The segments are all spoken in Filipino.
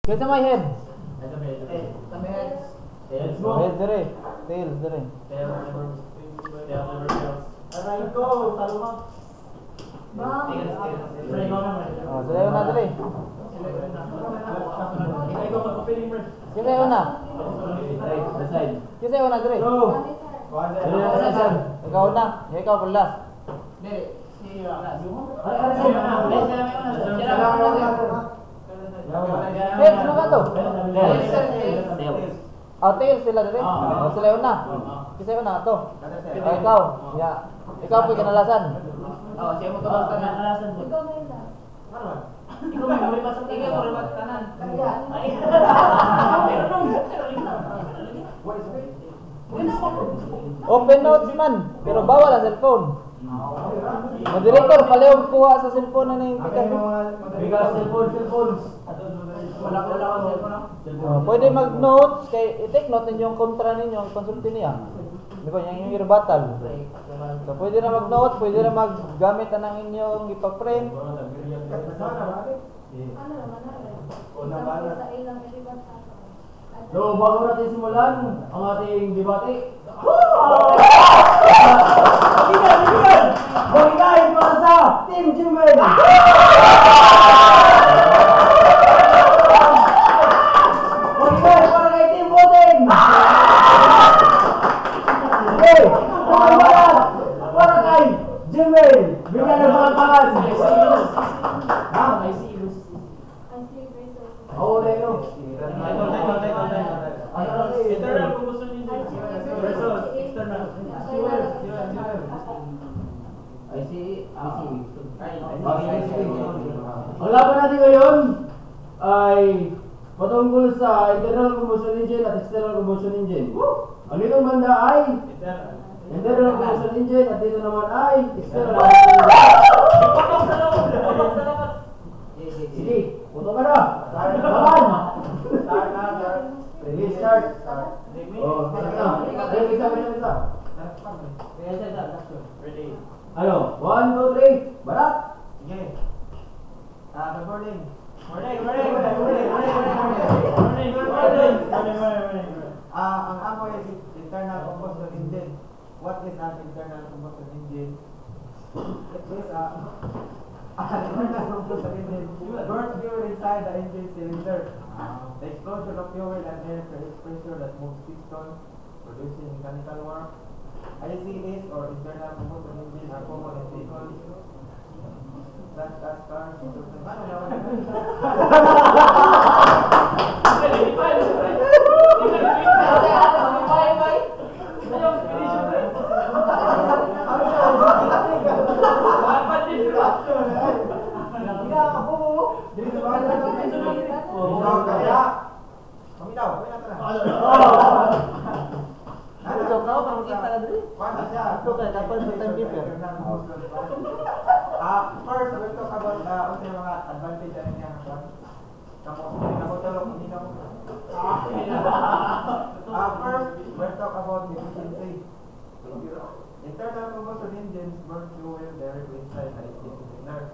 Kaya sa may head. Sa may heads. Head dire. Tails dire. Aray ko, taluma. Oh, sila yun na dire. Sila yun na. Sila yun na dire. Ikaw na. Ikaw pulas. Head, sino ka to? Oh, tails sila dire. Oh, sila yun na. Sila yun na to. Oh, ikaw. Ya. Ikaw po kanalasan. Oh, siya mo tawag tanan. Kanalasan mo. Ikaw may last. Ikaw may muli pasok ikaw mo ribat tanan. Ay. Open notes man, pero bawal ang cellphone. Moderator, palihog kuha sa cellphone na yung pikas. Bigas cellphones. Wala ko cellphone. Pwede mag-notes, kay i-take note ninyo yung kontra ninyo, ang konsulti niya. Because yung rebuttal. So pwede na mag-notes, pwede na maggamit na ng inyong ipa-print. So, bago natin simulan ang ating debate. Bigay para sa Team Jimwell! Bigay para kay Team Boting! Okay! Para kay Jimwell! Bigyan ng mga pangan! Ha? Oo, Leno. Internal combustion engine versus external. Ang laban natin ngayon ay patungkol sa internal combustion engine at external combustion engine. Ang itong banda ay internal combustion engine at dito naman ay external combustion engine. Patong sa loob! Patong sa labas! Sige, puto ka na! Laban! Start na, start. Ready, start. Oh, start na. Ready, isa. Ready. Ano? 1, 2, 3. Barat! Sige. Good morning. Morning. Ang amoy is internal combustion engine. What is an internal combustion engine? It is an internal combustion engine burns fuel inside the engine cylinder. The explosion of fuel and air creates pressure that moves piston, producing mechanical work. ICEs or internal combustion engine are common in vehicles such as cars. First, we'll talk about the mga advantage na niya. First, we'll talk about efficiency. Internal combustion engines burn fuel directly inside the engine cylinder.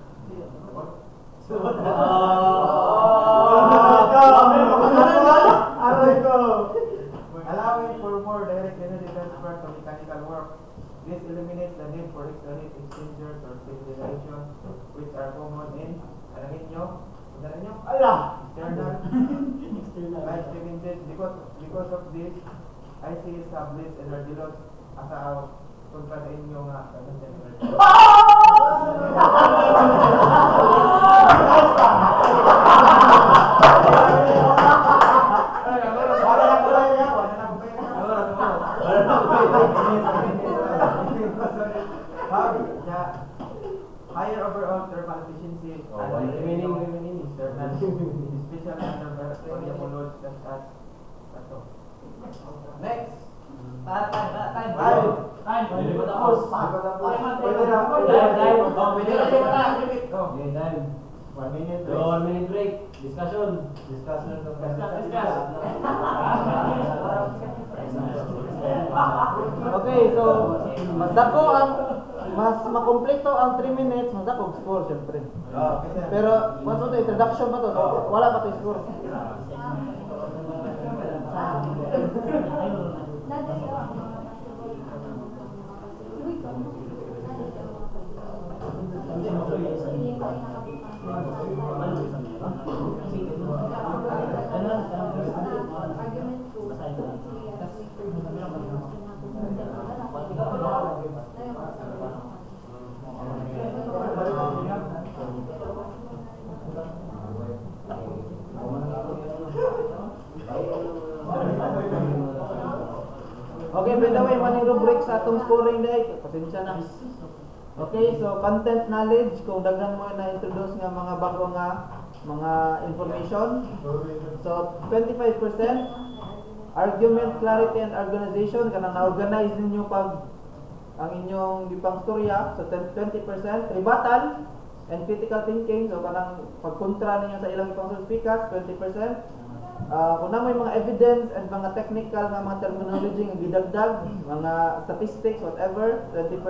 Allowing for more direct energy transfer to mechanical work. This eliminates the need for extra heat exchangers or stabilization, which are common in external light steam engines. Because of this, ICEs have less energy loss as a kontra sa inyo nga. Higher overall thermal efficiency and remaining internal, especially under variable loads such as next. Time. Time. 1 minute. 1 minute break. Discussion. Discuss. Okay, so dako ang mas makompleto ang 3 minutes, mas ako score syempre. Pero once mo to introduction pa to, wala pa to score. Okay, by the way, maning rubric sa atong scoring day. Pasensya na. Okay, so content knowledge, kung daghan mo na introduce nga mga bago nga mga information. So 25%. Argument, clarity, and organization, kanang na-organize ninyo pag ang inyong gipang storya. So 20%. Rebuttal and critical thinking, so kanang pagkontra ninyo sa ilang ipang speakers, 20%. Kung na may mga evidence and mga technical nga mga terminology nga gidagdag, mga statistics, whatever, 20%.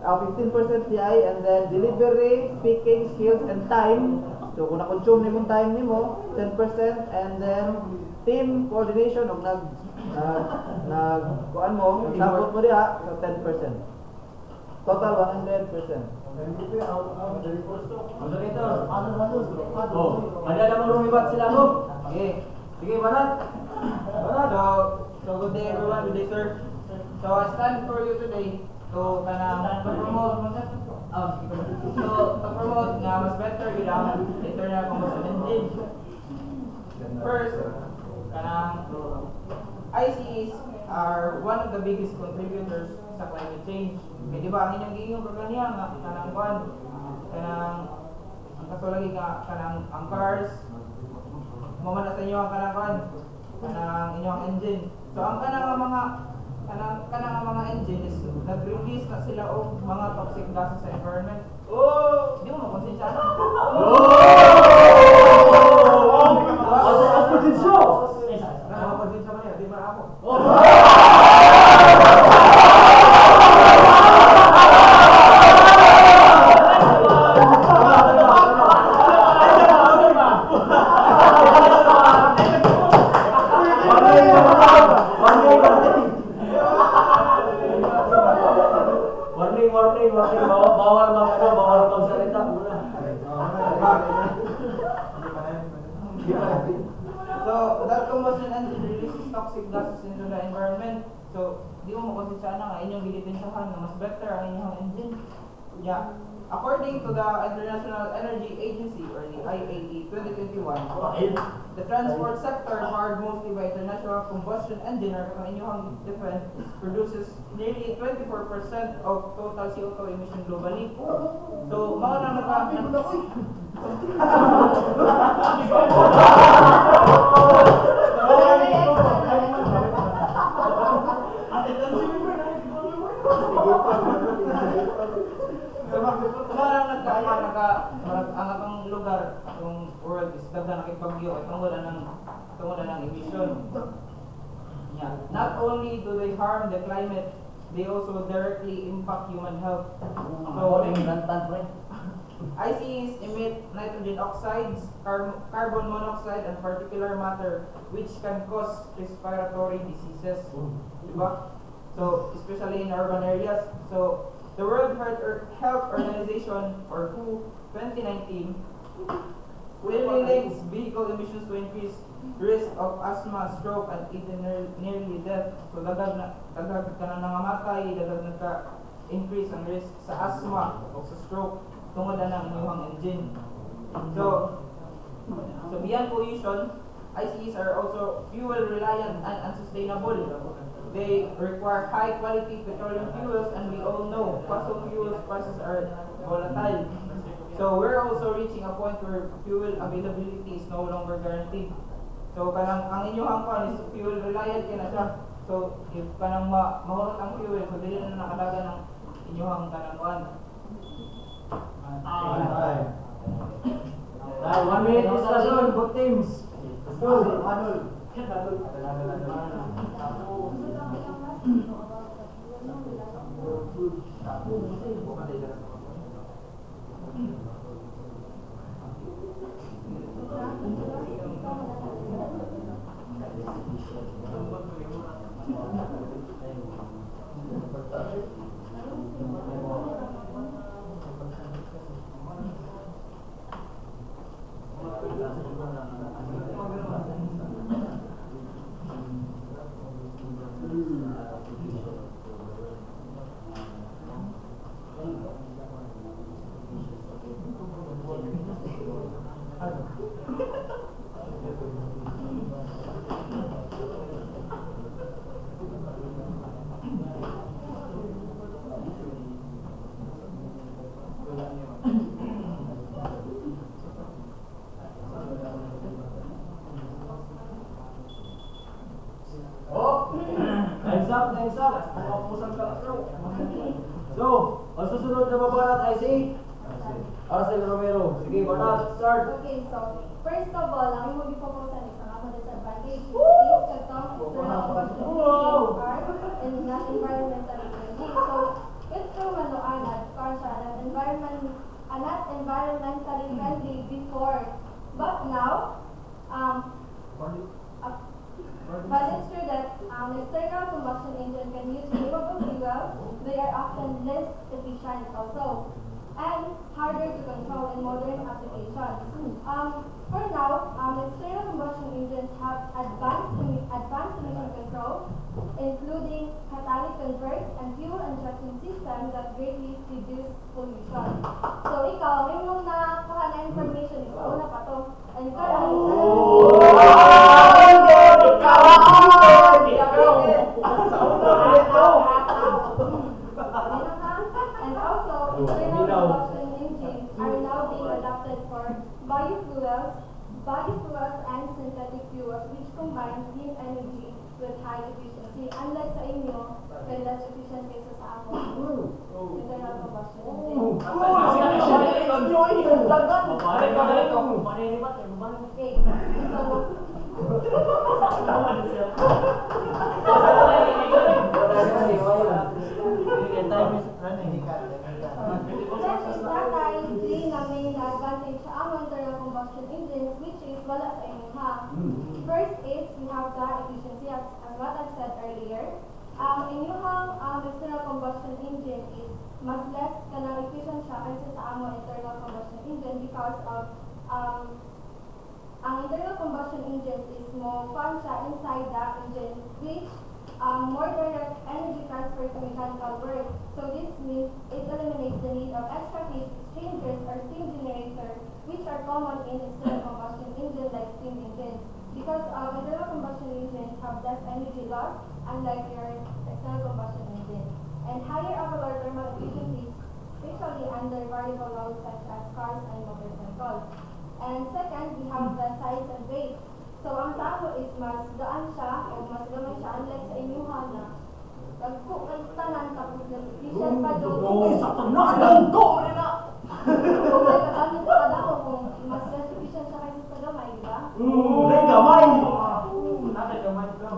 15% CI, and then delivery, speaking skills, and time. So kung na-consume ni mong time nimo, 10%, and then team coordination og kuan mo, sabot mo diha, so 10%. Total 100%. Ada namang rumibat sila mo. Okay. Sige, Banat. So good day everyone, good day sir. So I stand for you today to promote nga mas better yung internal combustion engine. First, ICEs are one of the biggest contributors sa climate change. Kaya di ba ang inyong giingong programa nga ang kasulagi nga ang cars mamana sa inyo ang inyong engine. So ang mga engine is nag-release na sila og mga toxic gases sa environment. Oh, di mo makonsensya na. Di ba ako? Bawal magsalita muna. So, that combustion engine releases toxic gases into the environment. So, di mo makonsensya na nga inyong gilipensahan na mas better ang inyong engine. Yeah. According to the International Energy Agency or the IAE 2021, the transport sector powered mostly by international combustion engine or kung inyong different produces nearly 24% of total CO2 emission globally. So, mga na ang atong lugar, atong world is daghan nakipagyo at tungod ng emission. Yeah. Not only do they harm the climate, they also directly impact human health. So, ICEs emit nitrogen oxides, carbon monoxide, and particulate matter, which can cause respiratory diseases. Diba? So, especially in urban areas. So, the World Health Organization, or WHO, 2019, clearly links vehicle emissions to increased risk of asthma, stroke, and even nearly death. So, dagdag ka na nangamatay, dagdag ka increase ang risk sa asthma o sa stroke tungod na ng inyong engine. So beyond pollution, ICEs are also fuel reliant and unsustainable. They require high quality petroleum fuels, and we all know fossil fuels prices are volatile. So we're also reaching a point where fuel availability is no longer guaranteed. So kanang ang inyong hangpan is fuel reliant kaya na siya. So if kanang mahurot ang fuel, so dili na nakadaga ng inyong kanang kuan. 1 minute discussion, both teams. Let's go. Time's up. So, ang susunod na babanat ay si Arcel Romero. Sige, banat, start. Okay, so first of all, ang imong gipokusan is ang among disadvantage is katong external combustion and not environmentally friendly. So, it's true man no anat, siya not environmentally friendly before, but now, but it's true that external combustion engine can use renewable fuels. They are often less efficient also, and harder to control in modern applications. For now, external combustion engines have advanced emission control, including catalytic converts and fuel injection systems that greatly reduce pollution. So ikaw, yung nakuha na information, ikaw na pa to. And and also, internal combustion engines are now being adopted for biofuels and synthetic fuels, which combine clean energy with high efficiency. Unlike sa inyo, kay less efficient kaysa sa ako. Internal combustion engine. Okay, main advantage sa among internal combustion engines, which is wala sa inyo ha. First is we have the efficiency as what I've said earlier. Inyong external combustion engine is mas less kanang efficient siya kaysa sa among internal combustion engine because of ang internal combustion engine is more fun siya inside the engine, which more direct energy transfer to mechanical work. So this means it eliminates the need of extra heat exchangers or steam generators, which are common in external combustion engines like steam engines. Because internal combustion engines have less energy loss, unlike your external combustion engine, and higher overall thermal efficiency, especially under variable loads such as cars and motorcycles. And second, we have the size and weight. So ang tao is mas gaan siya o mas gamay siya, unlike sa inyuhan na nagtanan tapos nag-efficient pa doon. Kung may kagamit sa kadako, kung mas less efficient siya kaysa sa gamay, di ba? Gamay!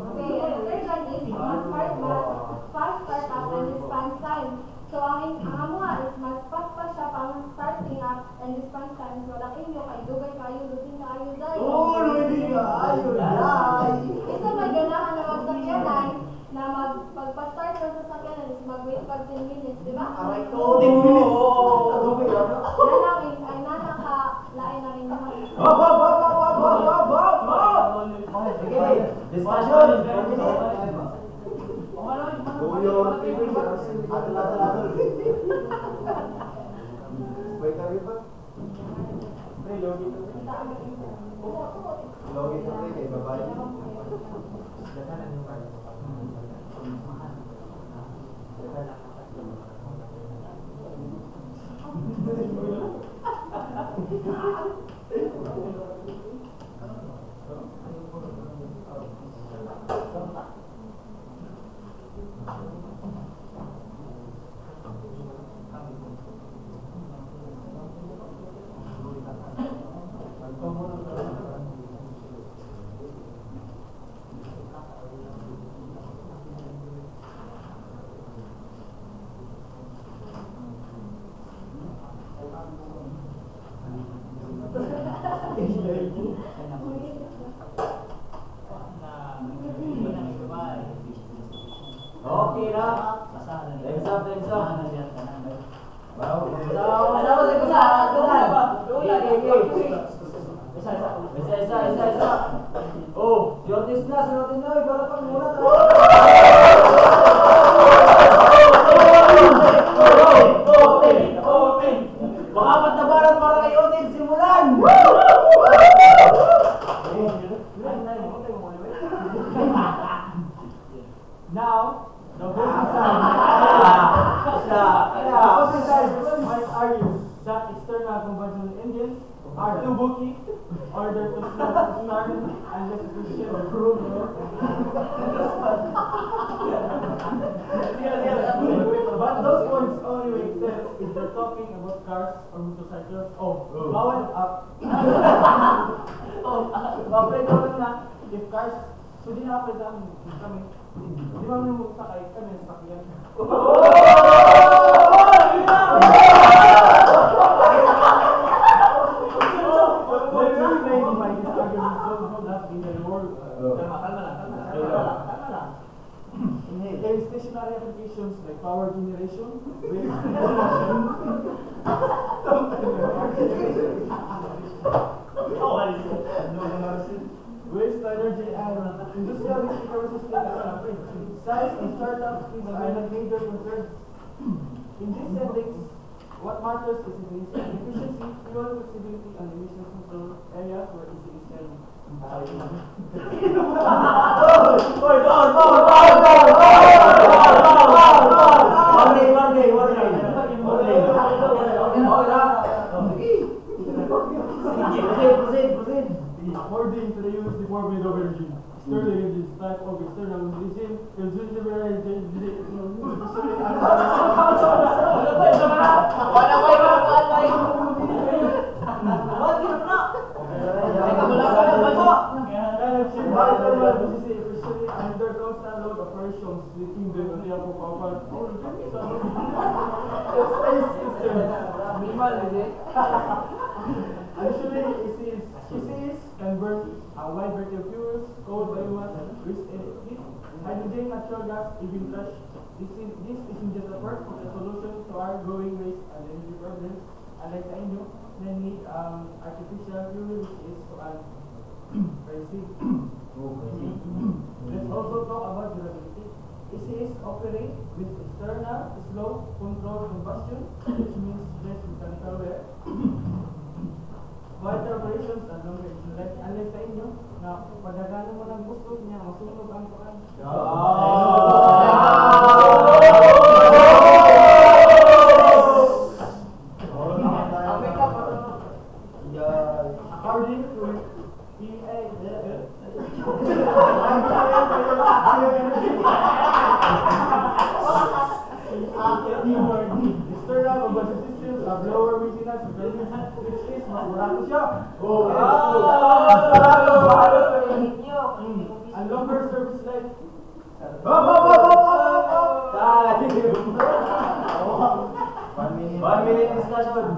Okay, and the third one is mas fast start-up and response time. So ang amuha is mas fast pa siya pang starting up and response time. So lang inyo kay dugay kayo, lutin na ayo dahil. Isa may ganahan na magsakyanan na pagpa-start ng sasakyanan is mag-wait for 10 minutes, di ba? Aray ko, 10 minutes! Ay lain ang inyong. Sige, discussion! Isa. Oh, si Ortiz na. Para pang muna tayo. Pangapat na barat para kay Otin, simulan! Now, the opposing side might argue that external combustion engines are too bulky, order to start unless it is shipped approved. But those points only make sense if they're talking about cars or motorcycles. Bawal up. Pwede naman na, if cars, so di na pwede kami. Di ba mo sakay kami sa sakyan? In stationary applications like power generation, waste energy and industrial size and startups is a major concern. In these settings, what matters is the efficiency, fuel flexibility, and emission control areas where EC is held. Proceed. According to the US Department of Energy, Sterling engines type of external engine under constant load operations leaking the power Actually, ECs can burn a wide variety of fuels, coal, biomass, waste heat, hydrogen, natural gas, even trash. This isn't just a part of the solution to our growing waste and energy problems. Unlike sa inyo, they need artificial fuel which is pricey. Let's also talk about durability. ECs operate with external slow controlled combustion, which means less mechanical wear. Quieter operations and longer engine life. Unlike sa inyo, na pagdagano mo ng gusto niya, masunog ang paan. According to EA, external combustion systems have lower maintenance requirements, which is mas barato siya. And longer service life. One minute discussion.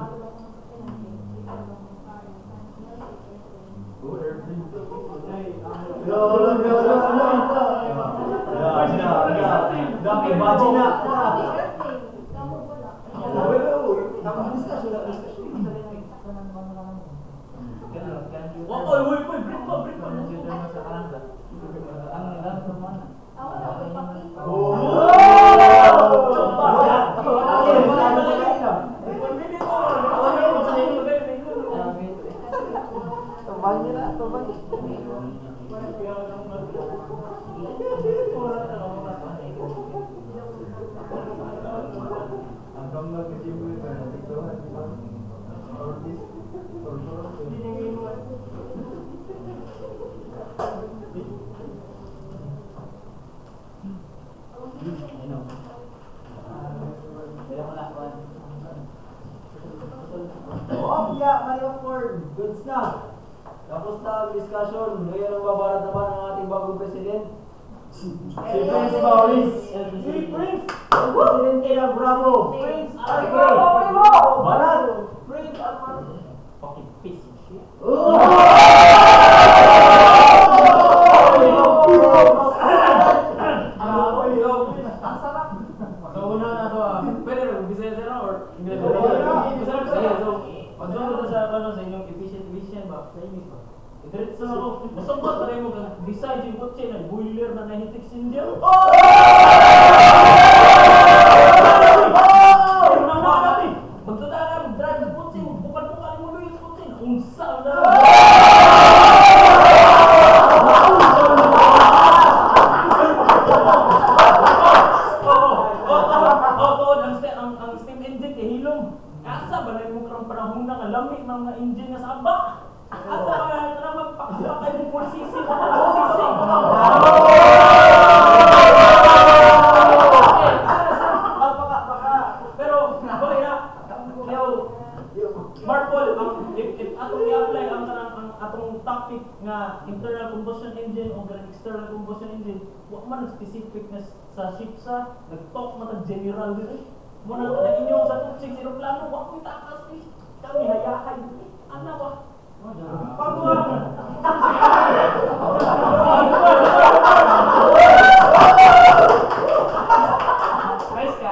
Good stuff. Tapos na ang discussion. Ngayon ang babarat naman ang ating bagong president. Si Prince Maurice. Si Prince! Presidente ng Bravo. Prince Bravo! Barat! Prince Bravo! Fucking piece of shit. So una na ito, pwede rin, Bisaya sila or English? Sige, so pagsunod sa inyong efficient ba? Sa English ba? Ito rin Let's masabot na rin mo design yung kotse na boiler na 96 engine. Magdadala, mag-drive ng kotse, bukan-bukan mo yung kotse. Unsa na. Ang steam engine kay hilom. Asa ba na mo karong panahon na lamig mga engine nga sa aba? Asa ba na magpakapakay mo 4cc o 4cc? Pero bakit na? Marpol, if atong i-apply ang atong topic nga internal combustion engine o external combustion engine, wa man specific na sa ship sa nag-talk man general dito. Muna na inyong sa tuksing aeroplano, wa ko takas ni kami hayahay dito. Ana ba? Pagwa. Nice ka.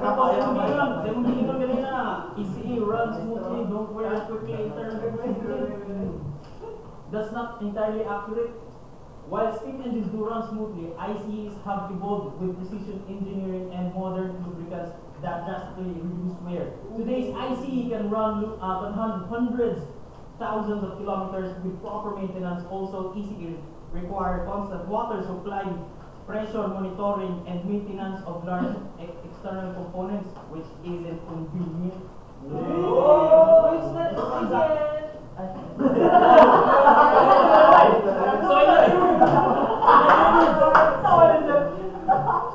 Tapos yung gingon kanina, ECE runs smoothly, don't wear quickly internal. That's not entirely accurate. While steam engines do run smoothly, ICEs have evolved with precision engineering and modern lubricants that drastically reduce wear. Today's ICE can run hundreds, thousands of kilometers with proper maintenance. Also, ECEs require constant water supply, pressure monitoring, and maintenance of large external components, which isn't convenient. It's not convenient.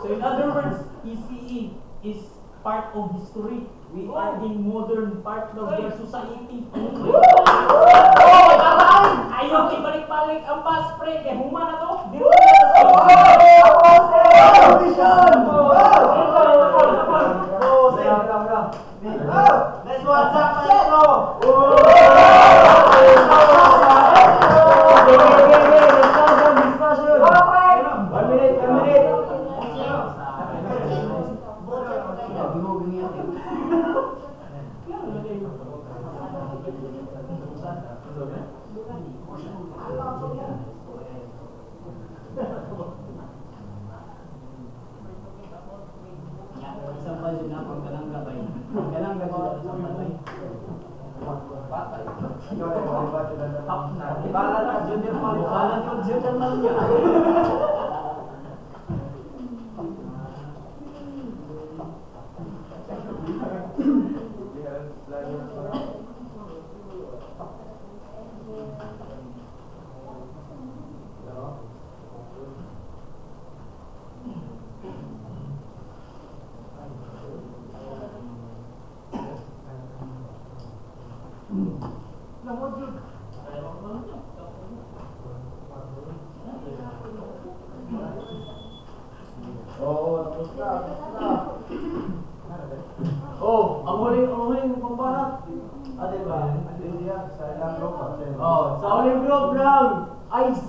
So in other words, ECE is part of history. We are in modern part of their society. Ayaw ibalik-balik ang pass spray kay huma na to. Dito let's watch up, let's go! Isang budget na pang kanang gabay. Kanang gabay isang patay. Patay. Ibalan na junior man. Ibalan yung junior man niya. Ang huling pambanat. Ate ba? Sa huling group round, ICE.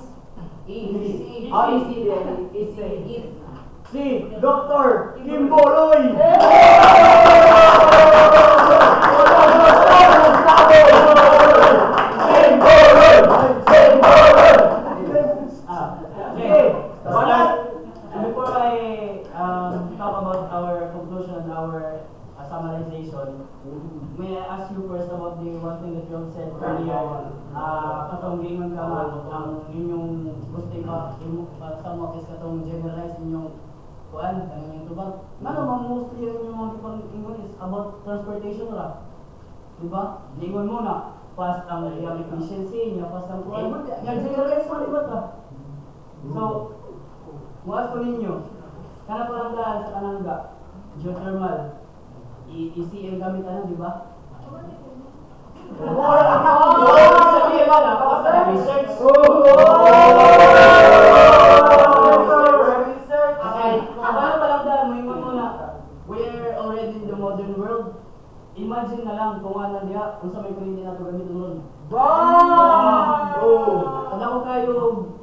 Si Dr. Kim Boloy. Before I talk about our conclusion and our summarization, may I ask you first about the one thing that you have said earlier? Katong gingon ka ang inyong gusto sa mo is katong generalize inyong kuan ang inyong tubag. Ngano man mostly ang inyong mga pag-ingon is about transportation ra. Diba? Gingon mo na fast ang iyang efficiency niya, fast ang kuan. Yan generalize mo diba ta? So, muas ko ninyo. Kana parang sa kanang geothermal. ECE ang gamit ano, di ba? Sabihin ba na? Research. Okay. Paano palang mo muna? We are already in the modern world. Imagine na lang kung ano diya, kung sa may kunin na ito gamit nun. Ano ko kayo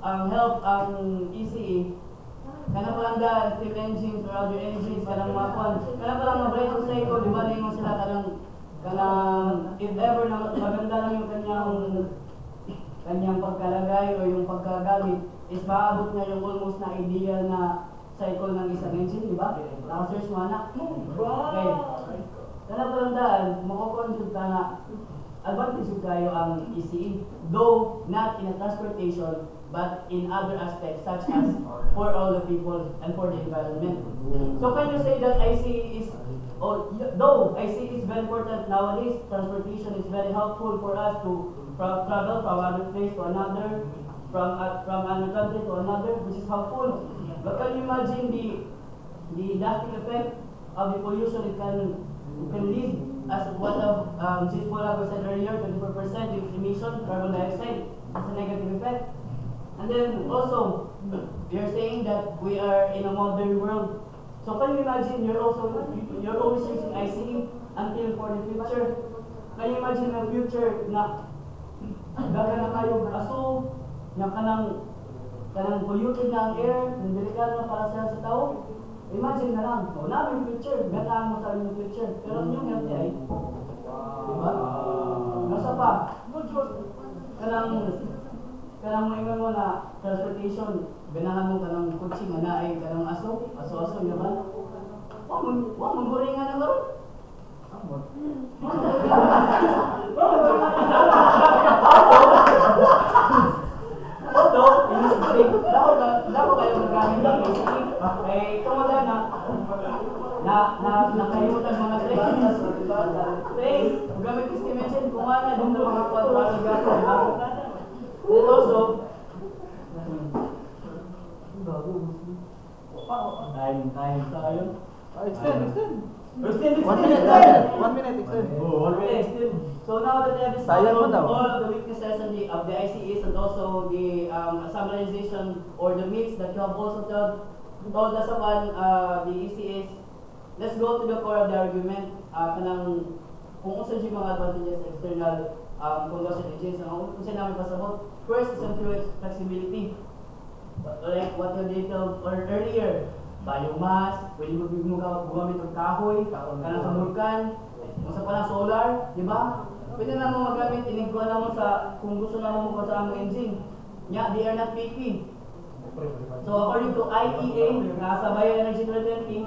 ang help ang ECE? Kana palang steam engines, radio engines, kanang mga kwan. Kana palang mga brake cycle, di ba na yung sila kanang kanang if ever na maganda lang yung kanyang pagkalagay o yung pagkagamit, is maabot niya yung almost na ideal na cycle ng isang engine, di ba? Naka-search mo anak. Okay. Kana palandaan, makakonjud ka na advantage yung kayo ang ECE, though not in a transportation, but in other aspects such as for all the people and for the environment. So can you say that ICE is, though ICE is very important nowadays, transportation is very helpful for us to travel from one place to another, from another country to another, which is helpful. But can you imagine the lasting effect of the pollution it can lead, as what Chief Polago said earlier, 24% of emission, carbon dioxide, as a negative effect. And then also, you're saying that we are in a modern world. So can you imagine you're always using ICE until for the future? Can you imagine the future na daga na kayo aso, na kanang polluted na ang air, ng delikado na para sa tao? Imagine na lang, namin future, ganahan mo sa inyong future. Pero yung healthy ay, diba? Nasa pa, kanang maingon mo na transportation, ganahan mo kanang kutsing nga naay kanang aso, naman. Wa magburingan na karon. Although, dapat kayo magamit ng basic, kumada nakalimutan mga trace, magamit yung dimension, kung ano na doon mga quadratic gano'n, and also, time tayo. Extend. 1 minute, extend. So now that we have discovered all of the weaknesses of the ICEs and also the summarization or the myths that you have also told us upon the ECS, let's go to the core of the argument. Kanang kung usa yung mga advantages sa external combustion engines, kung saan namin pasabot. First is ang fuel flexibility. Like what you detailed earlier, biomass, pwede mo gumamit ng kahoy, kanang sa vulkan, sa palang solar, di ba? Pwede na mo magamit, inigwa na mo sa, kung gusto na mo sa among engine. Yeah, they are not picky. So according to IEA, sa Bioenergy 2020,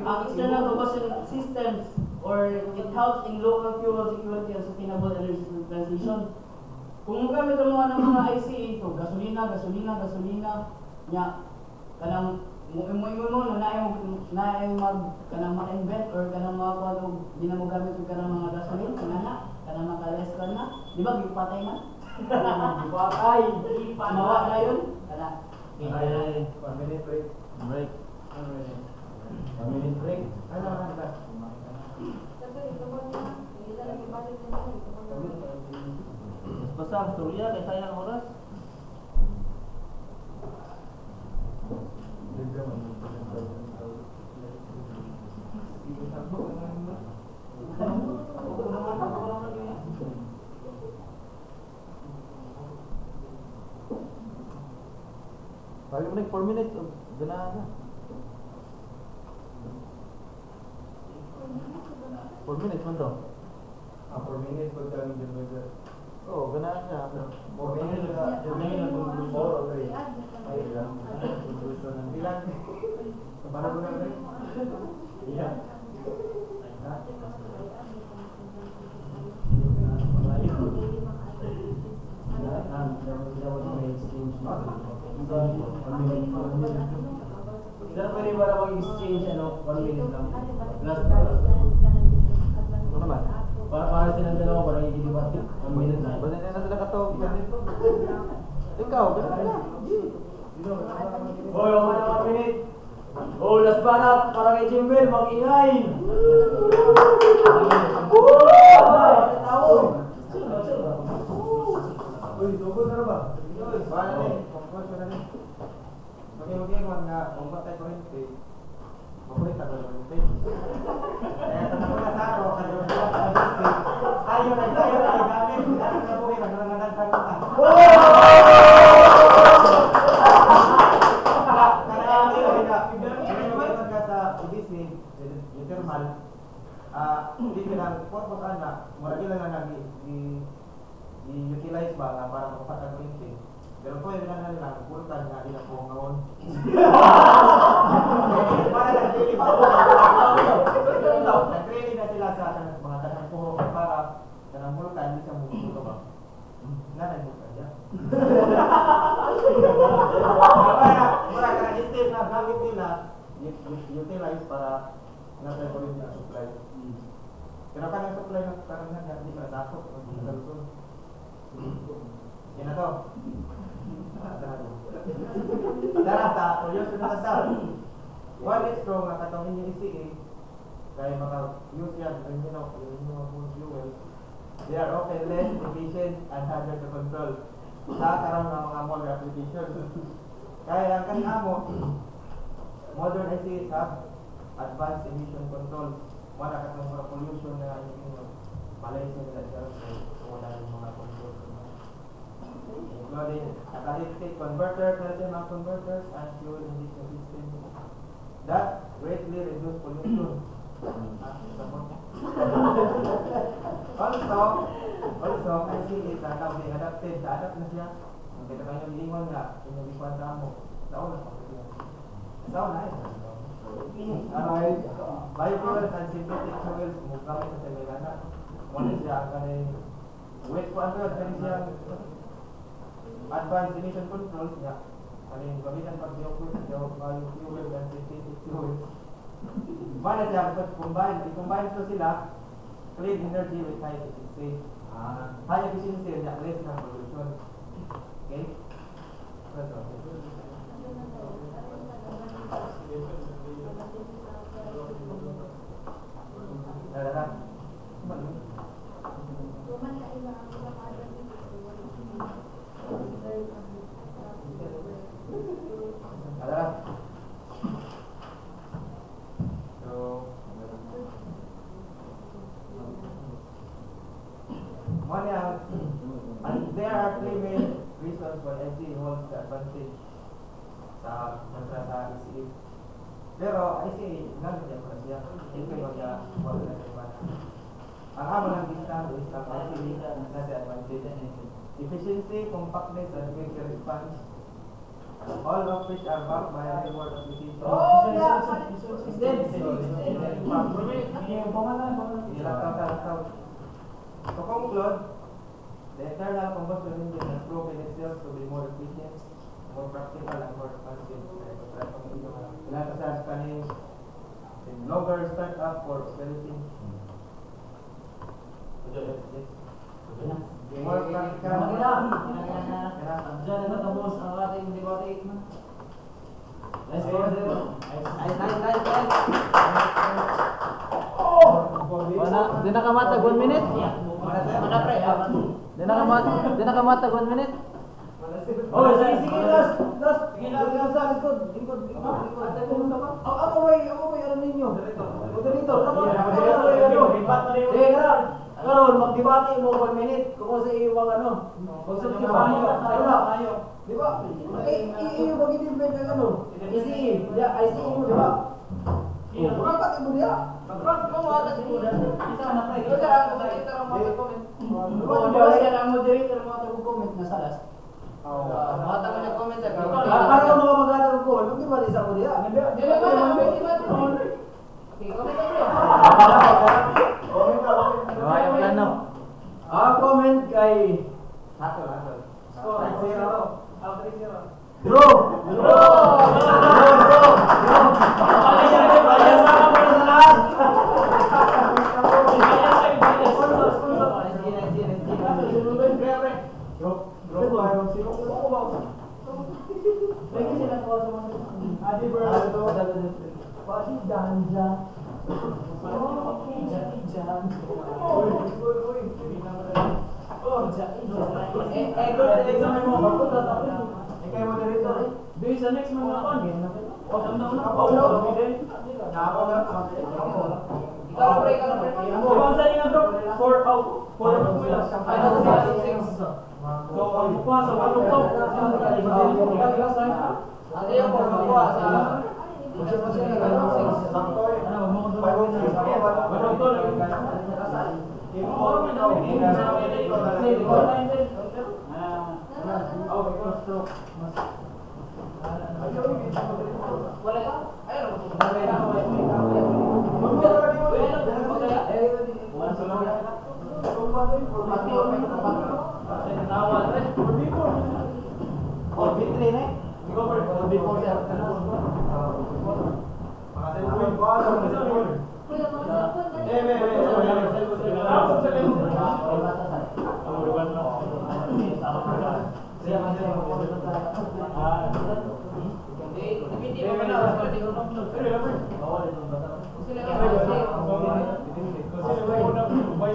ang external combustion systems, or it helps in local fuel security and sustainable energy transition. Kung magamit ang mga ICE, ito, gasolina, nya, kanang mo kanang ma-invent or kanang mga di na mo gamit yung kanang mga gasolin, kanang makaleskan na, di ba, gipatay na? Gipatay, mawa na yun? Kana. 1 minute break. Break. 1 minute break. Ano na ba? Basta ang storya, kaya sayang oras. Balik mo 4 minutes, ganahan na. 4 minutes man to. 4 minutes pag kami dyan mo dyan. Oo, ganahan niya. 4 minutes na dyan na conclusion. Ay lang. Conclusion ng bilang. Para ko na rin. Yeah. Sir, pwede ba na mag-exchange 1 minute lang? Last. Ano naman? Para silang dalawa, parang i-debate. 1 minute lang. Ba't na sila katawag dito? Ikaw, gano'n na. Hoy, ako na 1 minute. Oh, last banat, para kay Jimbel, mag-ingay. Uy, tungkol na ba? Paano na eh? Conclusion na rin. Mag-iwag nga, kung patay ko rin, makulit ako rin. Kaya tanong ko na sa ako, ayaw na, gamit. Ayaw na po kayo, naglanganan pa ko na. Sa EDC, yung thermal, hindi lang, purpose na, mura gila nga i-utilize ba nga para makapatag kuryente. Pero kung yung na nila, pulutan nga din ako ngayon. Para nag-training ba? Nag-training na sila sa mga tanang puho para tanang pulutan, hindi siya mumulo ba? Nga nag-pulutan niya. Mura ka na-step na gamit nila, utilize para nasa kuryente na supply. Pero kanang supply ng parang nga, hindi para dakot. Yan na to. Darata, o yun sa sa one is strong na katong inyong ECA kaya maka-use yan yung mga fuel. They are often less efficient and harder to control sa karoon ng mga modern applications. Kaya ang kanamo modern ECAs have advanced emission control. Wala katong mga pollution na yung Malaysia nila sa wala ng mga control. Including catalytic converters, LCMA converters, and fuel injection systems that greatly reduce pollution. Also, IC is now being adapted. Adapt na siya. Kung kita kayo lingon nga, inuwipan na mo. Sao na siya. Sao na eh. Biofuels and synthetic fuels, mugamit na sa Melana. Muna siya ang kanin. Wait po ang siya advanced emission controls niya. Kaling gamitan pag biofuel and synthetic fuels. Mana siya i-combine to sila clean energy with high efficiency. High efficiency niya less ng pollution. Okay? And there are three main reasons why ICA holds the advantage sa kontra sa ICA. Pero ICA, gamit niya pa siya. Ito yung niya wala na iba. Ang amo ng discount is ang ICA na sa advantage. Efficiency, compactness, and quick response. All of which are backed by a reward application. Oh, yeah! To conclude, the internal combustion engine has proven itself to be more efficient, more practical, and more expensive. Ilan sa scanning, longer startup for operating. More practical. Diyan na natapos ang ating debate. Let's go. Di nakamatag 1 minute? Di nakamatag 1 minute? Oh, sige, last. Sa likod. Ako may ano ninyo? Dito. Karon magdebate mo 1 minute kung sa iwang ano. Kung sa ayo. Di ba? Iyo magdebate ng ano. Easy. I see mo, di ba? Dapat mo dia. Dapat mo wala siguro. Isa na pre. Ito ang moderator ang mag-comment. Moderator ang moderator ang mag-comment na sa last. Mata ko nag-comment sa comment. Para mo mag-comment ko, magdebate sa mo dia. Di ba magdebate mo? Okay, comment pre. Ayaw ka no. Comment kay Hatol. Score 3-0. Bro. Sa next mga kon.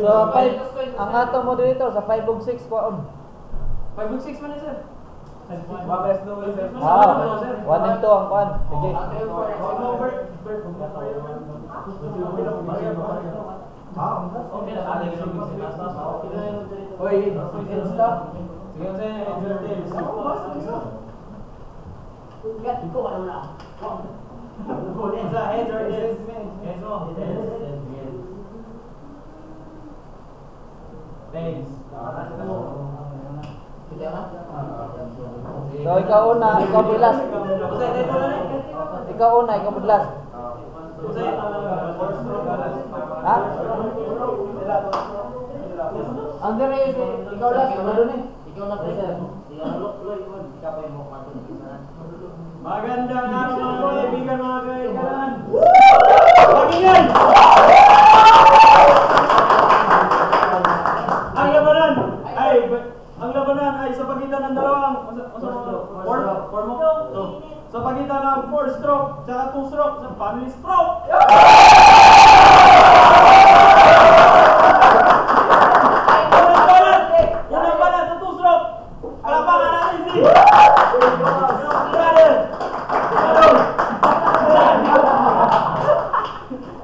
So, 5, ang ato mo dito sa 5 ug 6 kwaon. 5 ug 6 man sir. Ah, 1 and 2 ang kuan. Sige. Oy, stop. So, ikaw una, ikaw budlas. Ikaw una, ikaw budlas. Ha? Ang dire ikaw last, ano ni? Ikaw na president. Magandang araw mga kaibigan, mga kaibigan. Pagingay! Ang labanan ay sa pagitan ng dalawang sa pagitan ng 4-stroke at 2-stroke sa family stroke. Unang banat sa 2-stroke. Kalabangan natin si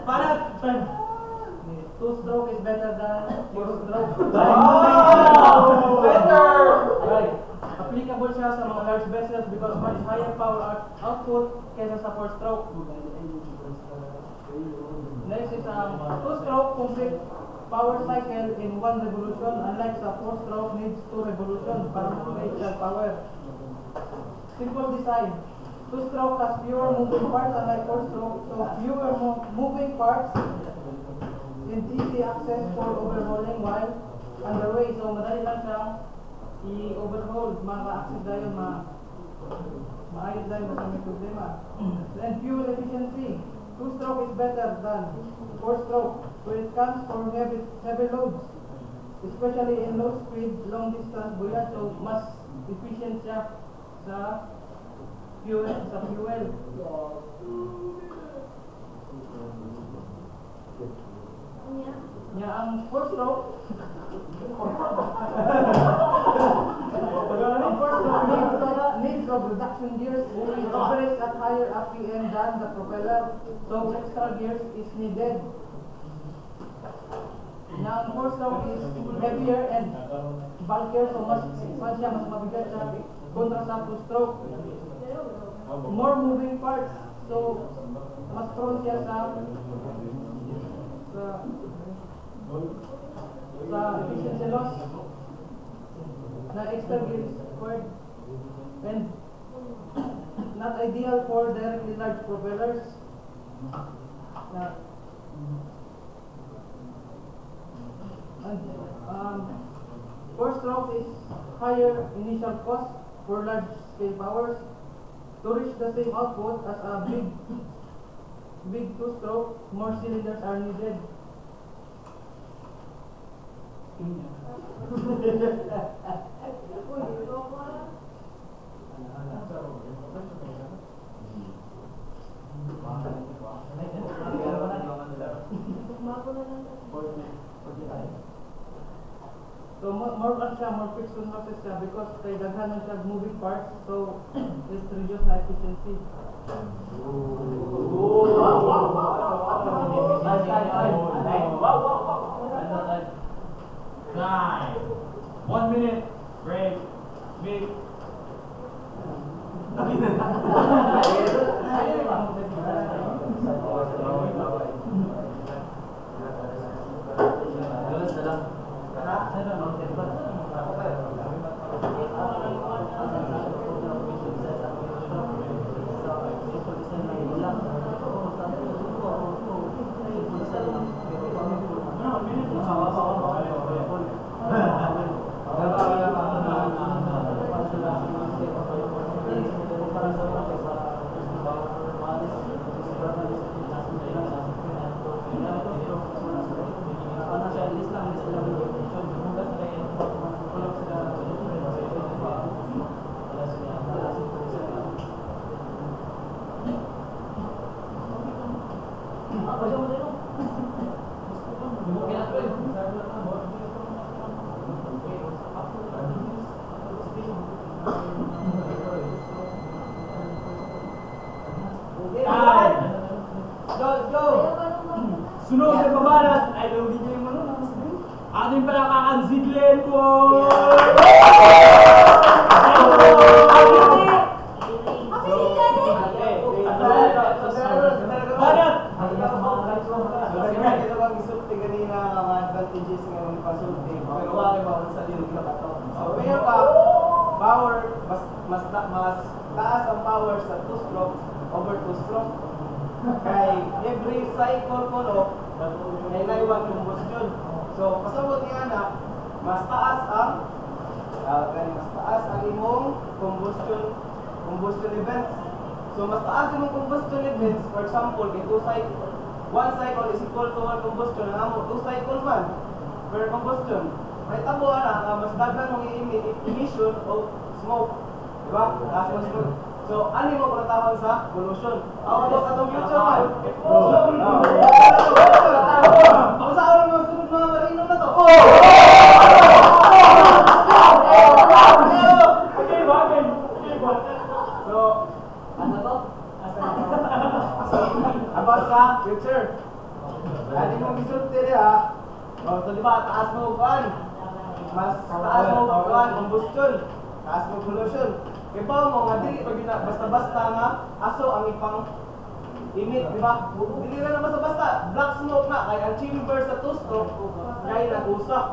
banat. 2-stroke is better than 4-stroke. Better! Applicable siya sa mga large vessels because much higher power output kaysa sa 4-stroke. Next is 2-stroke complete power cycle in 1 revolution, unlike sa 4-stroke needs 2 revolutions para ma-create siya power. Simple design. 2-stroke has fewer moving parts unlike 4-stroke, so fewer moving parts and easy access for overhauling while underway. So madali lang siyang i-overhaul, maka-access dahil maayos dahil sa may problema. And fuel efficiency. 2-stroke is better than 4-stroke when it comes for heavy loads, especially in low speed, long distance voyage. So mas efficient siya sa fuel. Nya ang 4-stroke needs of reduction gears. It operates at higher RPM than the propeller, so extra gears is needed. Now, 4-stroke is heavier and bulkier, so mas mabigat siya kontra sa 2-stroke. More moving parts, so mas prone siya sa efficiency loss. Na extra gears required and not ideal for directly large propellers. And 4-stroke is higher initial cost for large scale powers. To reach the same output as a big 2-stroke, more cylinders are needed. So more fixed losses siya because kay daghan man siya moving parts, so it reduce na efficiency. Nine. 1 minute break. Big. Sunod sa babalat, ay daw di kayo manunang. Ating palakakansiglen ko! Mas taas ang power sa 2-stroke over 2-stroke. Kay every cycle ko no, ay naiwan combustion. So pasabot niya na mas taas ang imong combustion events. So mas taas imong combustion events, for example, kay 2 cycle, 1 cycle is equal to 1 combustion, ang amo 2 cycles man per combustion. May tabo na mas daghan mong emission of smoke. Diba? Taas mo smoke. So, ano mo pagkatawag sa pollution? Ako po sa itong future man. Pasaon mo sunod mga marinom na to. So, ano to? About sa future. Ano mo gisulti ha? So, di ba, taas mo kuan? Mas taas mo kuan, combustion. Taas mo pollution. Iba mo nga dili pag basta-basta nga aso ang ipang emit, di ba? Dili na basta-basta, black smoke na kay ang chamber sa 2-stroke kay nag-usak.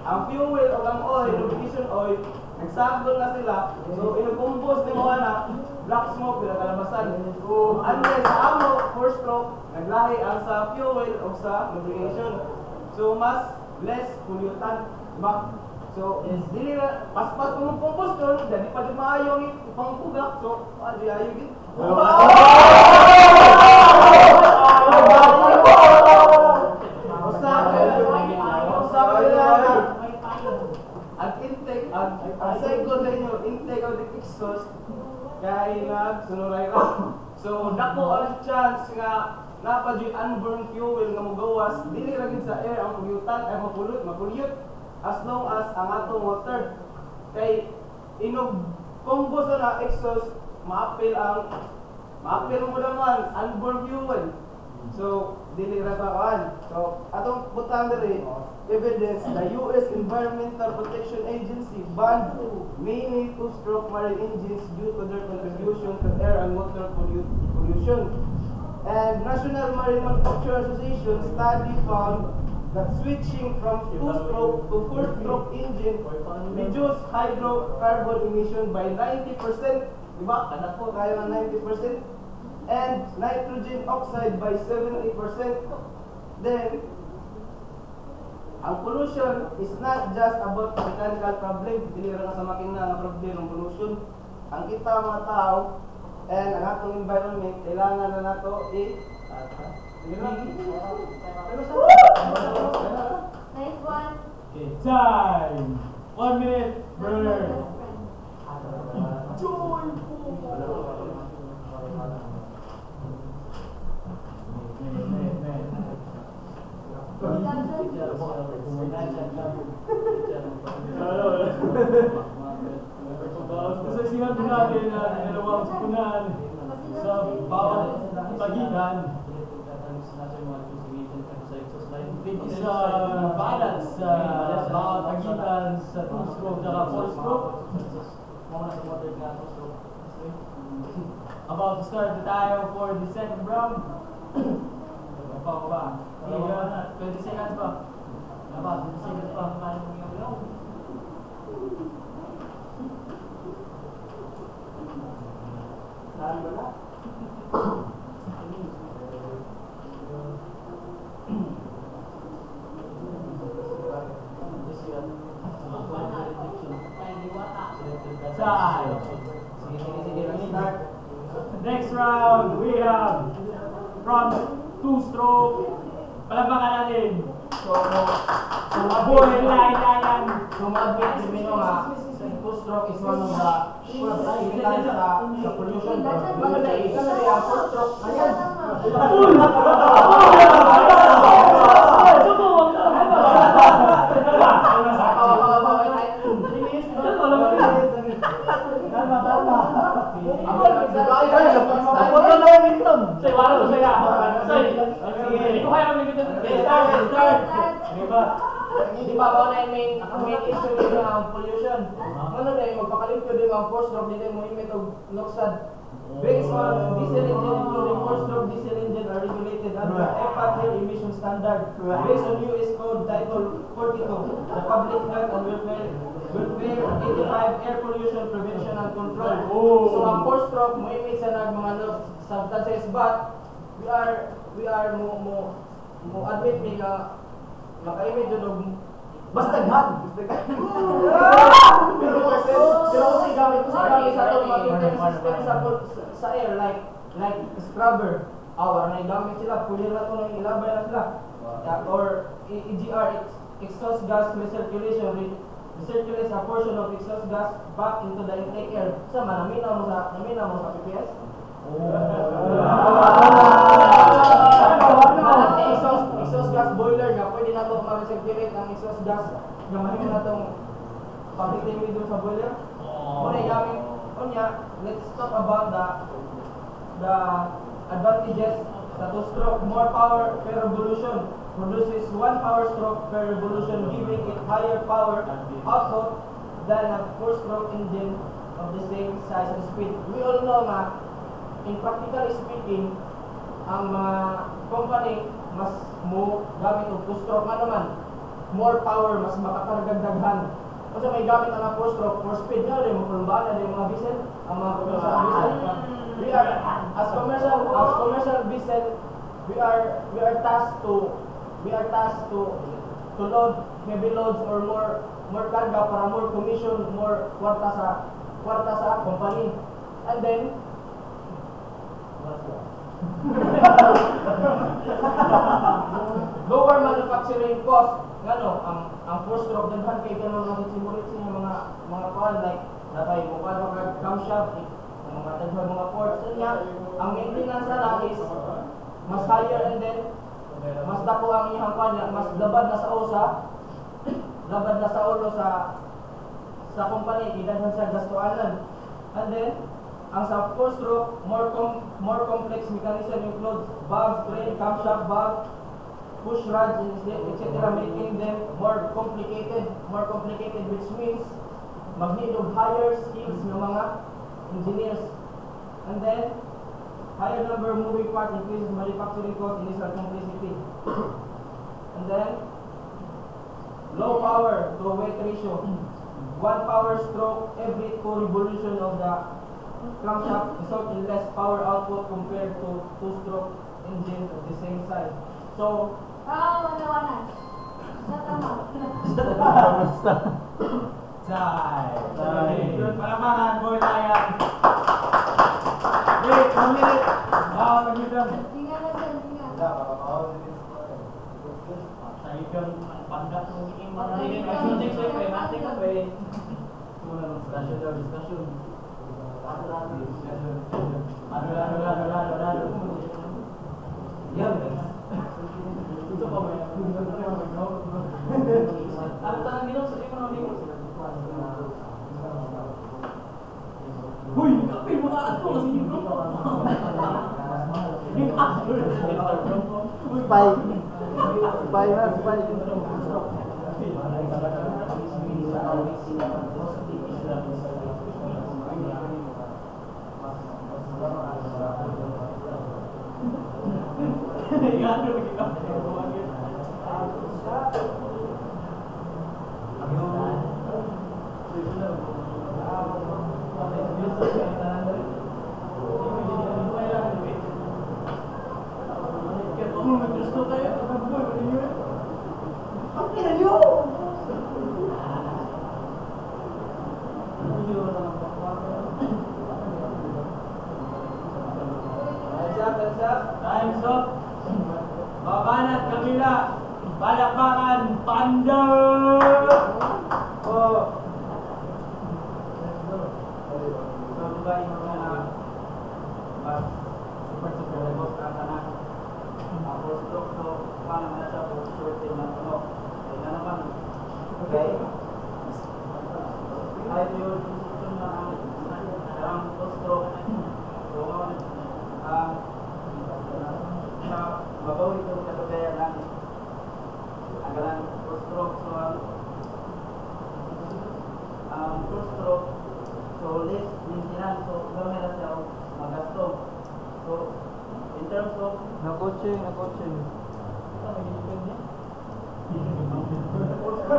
Ang fuel o ang oil, lubrication oil, nagsagol na sila. So inukumpos ni mo na black smoke bila kalabasan. Unless sa amo 4-stroke, naglahi ang sa fuel o sa lubrication. So mas less pollutant, di ba? So, dili na paspas ko mong combustion, jadi pa di maayo ni pangpugak. So, di ayo gid. Ang intake, ang cycle sa inyo, intake of the exhaust, kaya nagsunuray ra. So, dako ang chance nga napadyo'y unburned fuel nga mugawas, dili ra gid sa air ang pollutant ay mapollute. As long as ang atong water kay inog combo sa na exhaust maapil mo naman unborn fuel. So dili ra kawan. So atong butang diri evidence the US Environmental Protection Agency banned many 2-stroke marine engines due to their contribution to air and water pollution. And National Marine Manufacturer Association study found that switching from 2-stroke to 4-stroke engine reduce hydrocarbon emission by 90%. Diba? Kanak po tayo ng 90%. And nitrogen oxide by 70%. Then, ang pollution is not just about mechanical problem. Dili ra sa makina nga problem ng pollution. Ang kita mga tao and ang atong environment kailangan na nato Nice one. Okay, time! 1 minute, burn! Kasi sinabi natin na dalawang sipunan sa bawat pagitan is balance sa bawat pagitan sa 2-stroke at 4-stroke. About to start the tayo for the second round. Pa 20 seconds pa. Dapat, sige pa, paano mo yung Next round, we have from two-stroke. Palabakan natin. So, Aboy, layan. mag-admit Mino nga, two-stroke is one of the significant sa pollution. Ano na yung four-stroke? Ayan. Di ba ako na yung main issue nito ang pollution? Ano na yung magpakalimpyo din ang four-stroke dito yung movement of Loksad. Based on diesel engine including four-stroke diesel engine are regulated under EPA Air Emission Standard. Based on US Code Title 42, the Public Health and Welfare 85 Air Pollution Prevention and Control. So ang four-stroke mo emit sa mga substances, but we are mo admit mi nga maka-emit dun basta ghan. Pero kasi gamit sa itong mag-maintain system sa air like scrubber. Awar na gamit sila, pwede na ito nang ilabay na sila. Or EGR, exhaust gas recirculation, recirculates a portion of exhaust gas back into the intake air. Sa naminaw mo sa PPS? Exhaust gas boiler nga pwede na ito ma-recirculate ang exhaust gas nga mahimo na itong pag-retain doon sa boiler. Muna gamit kunya, let's talk about the advantages sa two-stroke. More power per revolution, produces 1 power stroke per revolution, giving it higher power output than a four-stroke engine of the same size and speed. We all know na in practically speaking, ang mga company mas mo gamit og two-stroke naman, more power, mas makakaragdaghan. Kasi may gamit ang four-stroke, for speed nga rin, mapunumbaan na rin mga diesel, ang mga commercial diesel. We are, as commercial diesel, we are tasked to load heavy loads or more carga para more commission, more kwarta sa company. And then, lower manufacturing cost. Ngano ang four-stroke daghan kay kanang mga simulit sa mga kuan like natay mo pa mga camshaft, mga daghan mga ports niya. Ang maintenance na is mas higher, and then mas dako ang iyang kuan, mas labad na sa ulo sa company kidaghan sa gastuanan. And then ang sa four-stroke, more complex mechanism includes valves, drain, camshaft, valve, push rods, etc., making them more complicated, which means mag-need of higher skills ng mga engineers. And then, higher number of moving parts increases manufacturing cost, initial complexity. And then, low power to weight ratio. 1 power stroke every 2 revolution of the crankshaft result in less power output compared to two-stroke engine of the same size. So, Wala. Palamahan, boy, layan. Wait, 1 minute. Nag-midram. Tingnan na dyan, tingnan. Tayo kang pandat mo yung mga discussion. Ito pa ba? Ang tanong dito sa imo ng libro. Huy, kapil mo na ato sa libro. Spy. Time's up. Babanat kabila. Palakpakan. Panda. Oh. So, diba yung mga super lagos ka na ako stroke to paano na siya po short din ng ano. Kaya na naman. Okay. Ay, yung position na ang stroke. So, mabawi ito katugaya ng agalang first stroke. So, first stroke, so less maintenance, so gamay na siya magasto. So, in terms of Na-coaching.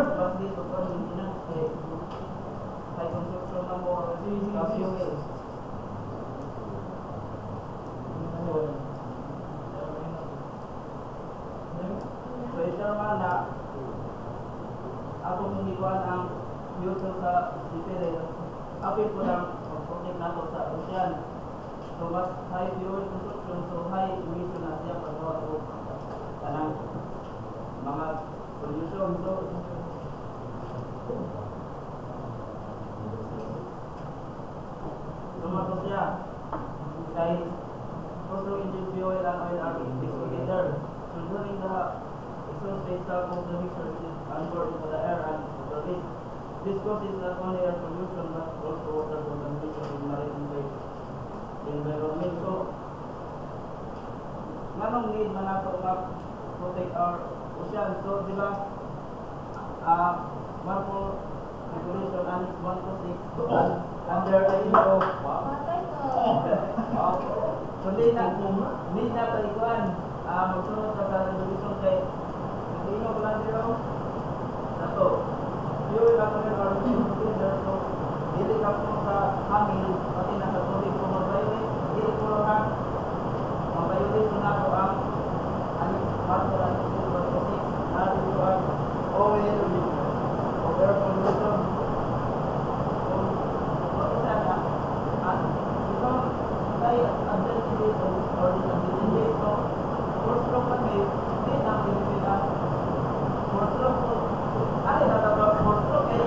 mas dito pa maintenance, kay construction na mo fuel. So, ito naman na ako hinikuan ang future sa city. Apil ko lang mag-protect na ito sa ocean. So, mas high fuel consumption, so high emission na siya paggawa ito kanang mga pollution. So, sumato siya kay also engine fuel and oil are mixed together. So, during the exhaust rate of the mixture is onboard into the air and the release. This causes not only air pollution but also water contamination in marine environment. So, manong need man nato protect our ocean. So, di ba, Marco Regulation Annex 126 under ISO. So, need na palikuan. Magsunod sa resolution kay Ino Blandero nato. Fuel economic or so dili ka po sa hangin pati na sa tubig po mag-violate dili po lang mag-violate na po ang Marco Regulation 126 na dito ang oil o air pollution. So, isa na at ito kay advantages or disadvantages. So, first stroke kasi hindi na Pilipinas first stroke. So, ano na tawag first stroke eh?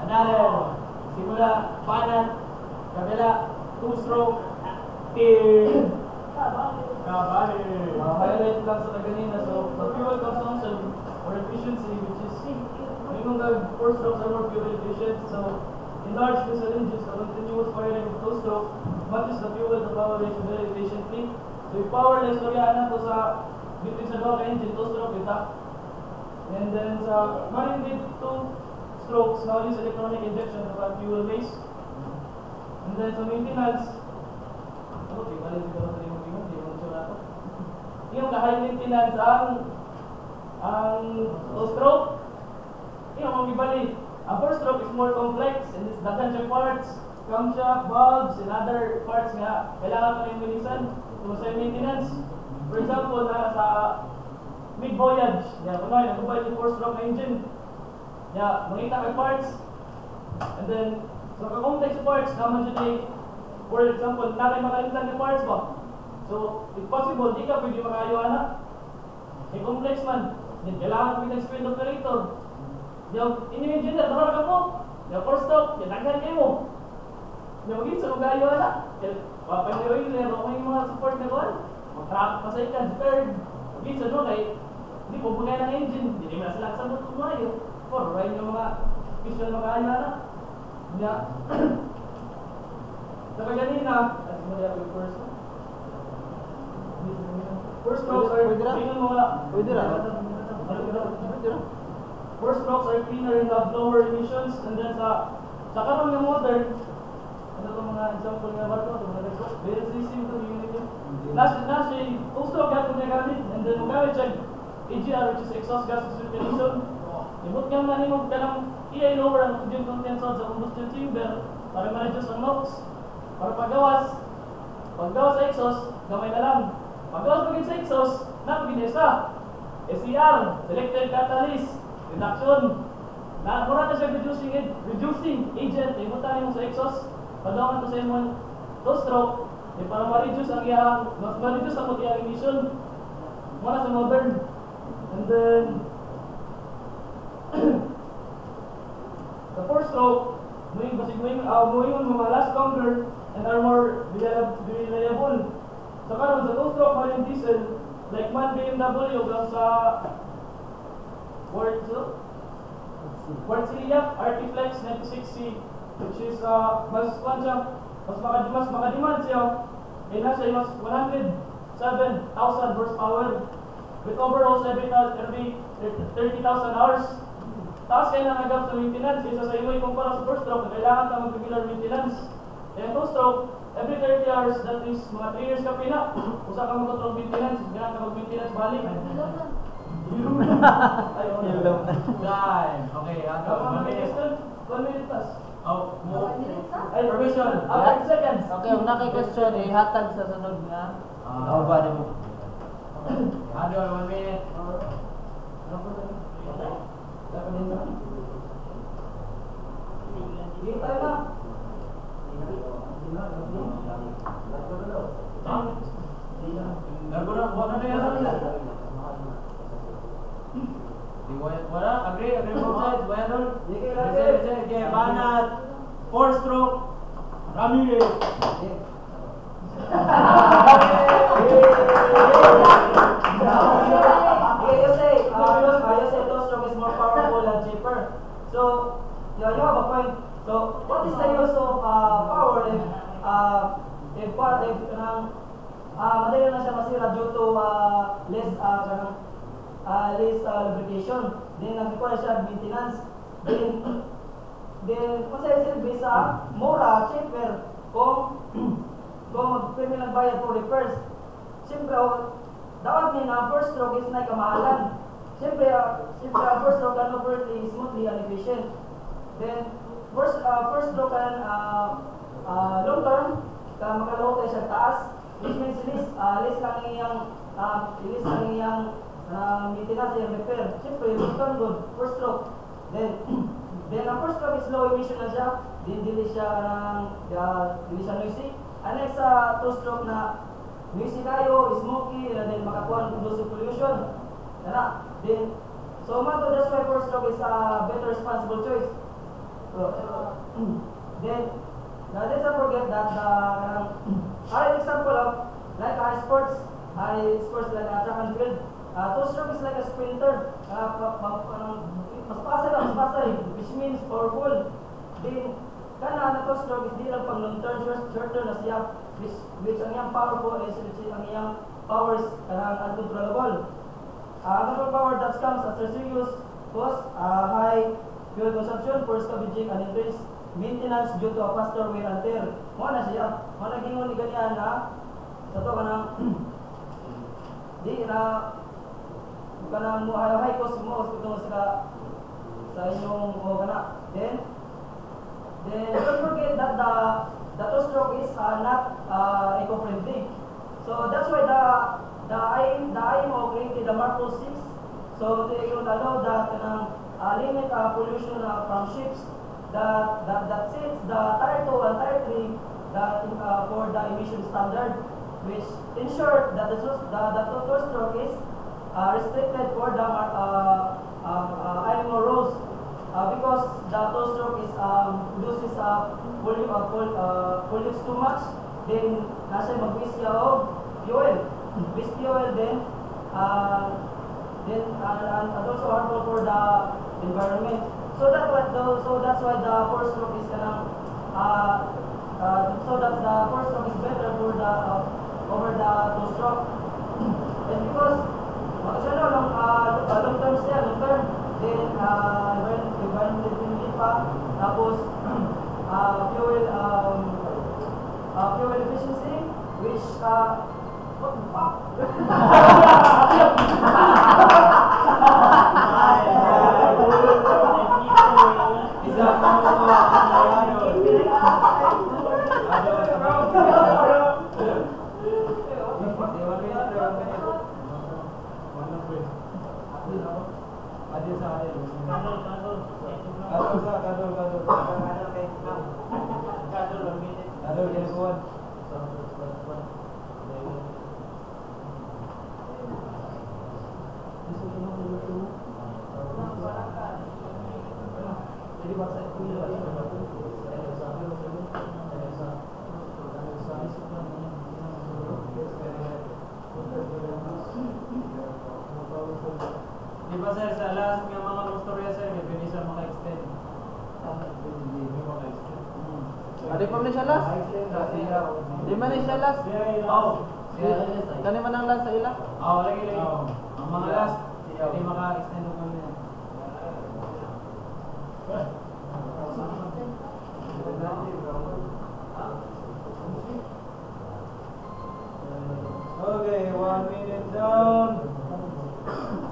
Another, simula, panat, kabila, two-stroke, team. Highlight lang sa kanina. So, the fuel consumption or efficiency, which is, yung four strokes are more fuel efficient. So, in large diesel engines, the continuous firing of two-stroke matches the fuel to power ratio very efficiently. So, yung power less, kaya na to sa between sa duha ka engine, 2 stroke ita. And then sa maring with 2 strokes, now use electronic injection of fuel base. And then sa maintenance, di ba rin dito na rin yung di mo sure ako. Yung high maintenance ang 2 stroke, yung mga ibali. Ang 4 stroke is more complex and it's daghan siya parts, camshaft, valves, and other parts nga kailangan pa rin milisan kung sa maintenance. For example, sa mid-voyage, kunwari, nagubay yung 4-stroke na engine. Mangita kay parts. And then, so ka-complex parts, naman siya for example, narin makalimutan yung parts ba? So, if possible, di ka pwede makayo na. Complex man. Then, kailangan pwede ng speed operator. Yung engineer, naman ka mo. Yung 4-stroke, naghan kayo mo. Yung mag-isa, magayo na. Pag-oil, may mga support na gawin. Mag-track pa sa ikan, third. Mag-isa doon ay, hindi po bugay ng engine. Hindi naman sila sa motor mayo. For right yung mga visual magayo na. Kaya, saka ganina, at muli ako yung first. First strokes are cleaner mga... Pwede ra. First strokes are cleaner and have lower emissions. And then sa karong ng motor, ano itong mga example nga ba ito? Very system ito, nasa two-stroke yapon niya gamit, and then magamit siya AGR, which is exhaust gas circulation. Ibut nga man yung kanang i-lower ang oxygen content sa combustion chamber para ma-reduce ang NOx. Para paggawas sa exhaust, gamay na lang. Paggawas pagin sa exhaust, napagin isa. SCR, selected catalyst, reduction. Mura na siya reducing agent, imutan mo sa exhaust. Padawan to sa imong two-stroke, para ma-reduce ang iyang emission. Muna sa modern. And then, the 4-stroke, muing mga last longer and are more reliable. So karon sa 2-stroke maring diesel, like man BMW hanggang sa Wärtsilä Artiflex 96C, which is mas makademand siya. Kaya nasa mas 107,000 horsepower with overall every 30,000 hours. Taas kayo na nagap sa maintenance. Isa sa imoy kumpara sa 4-stroke, kailangan ka mag-regular maintenance. Kaya 2-stroke, every 30 hours, that is mga 3 years ka pina. Usa ka mag-control maintenance, kailangan ka mag-maintenance balik. Okay, One minute pass. Permission. 30 seconds. Okay, una kay question, ihatag sa sunod nga. Ba mo? Ano, 1 minute. Kita na. Wala, agree both sides. Bueno, sige, Banat, 4-stroke, Ramirez. You say 2-stroke is more powerful and cheaper. So, you have a point. So, what is the use of power if madali na siya masira due to less lubrication. Then nag-require siya maintenance. Then kung sa'yo silbi sa mura, cheaper, kung mag-pwede lang bayad for repairs. Siyempre, dapat niya na first stroke is na kamahalan. Siyempre, ang first stroke can operate smoothly and efficient. Then, first stroke can long term, makalawag tayo siya taas, which means less lang iyang maintenance and repair. Siyempre, long term good, first stroke. Then ang first stroke is low emission na siya, hindi siya noisy. And next sa 2-stroke na noisy kayo, smoky, and then makakuha ng conducive pollution. Then, so that's why first stroke is a better responsible choice. Then, let's not forget that an example of like sports like track and field. 2-stroke is like a sprinter. Mas pasay, which means powerful. Then, na 2-stroke is di lang pang long term, short term na siya, which ang iyang powerful is ang iyang powers kanang uncontrollable. Uncontrollable power that comes after serious cause high fuel consumption, poor scavenging, and increased maintenance due to a faster wear and tear. Mo na siya, mo na gingon ni ganyan na sa to kanang di na kanang mo high cost mo sa inyong o kana. Then don't forget that the two-stroke is not eco-friendly. So that's why the IMO created the Marco 6. So they will allow that limit pollution from ships that sets the Tier 2 and Tier 3 for the emission standard, which ensure that the two-stroke is restricted for the IMO rules. Because the two-stroke is produces pollutes too much, then nasa mag-waste siya og fuel. Waste fuel then and also harmful for the environment. So that's why the four-stroke is is better for the over the two-stroke. And because long term siya, long term. Then environment friendly pa, tapos fuel efficiency, which what the fuck? Di ba sir, sa last nga mga storya sir, may pwede sir maka-extend. Ada pa man siya last? Di man ni siya last? Oh, Kani man ang last sa ila? lagi. Ang mga last, pwede maka-extend mo kami. Okay, 1 minute down.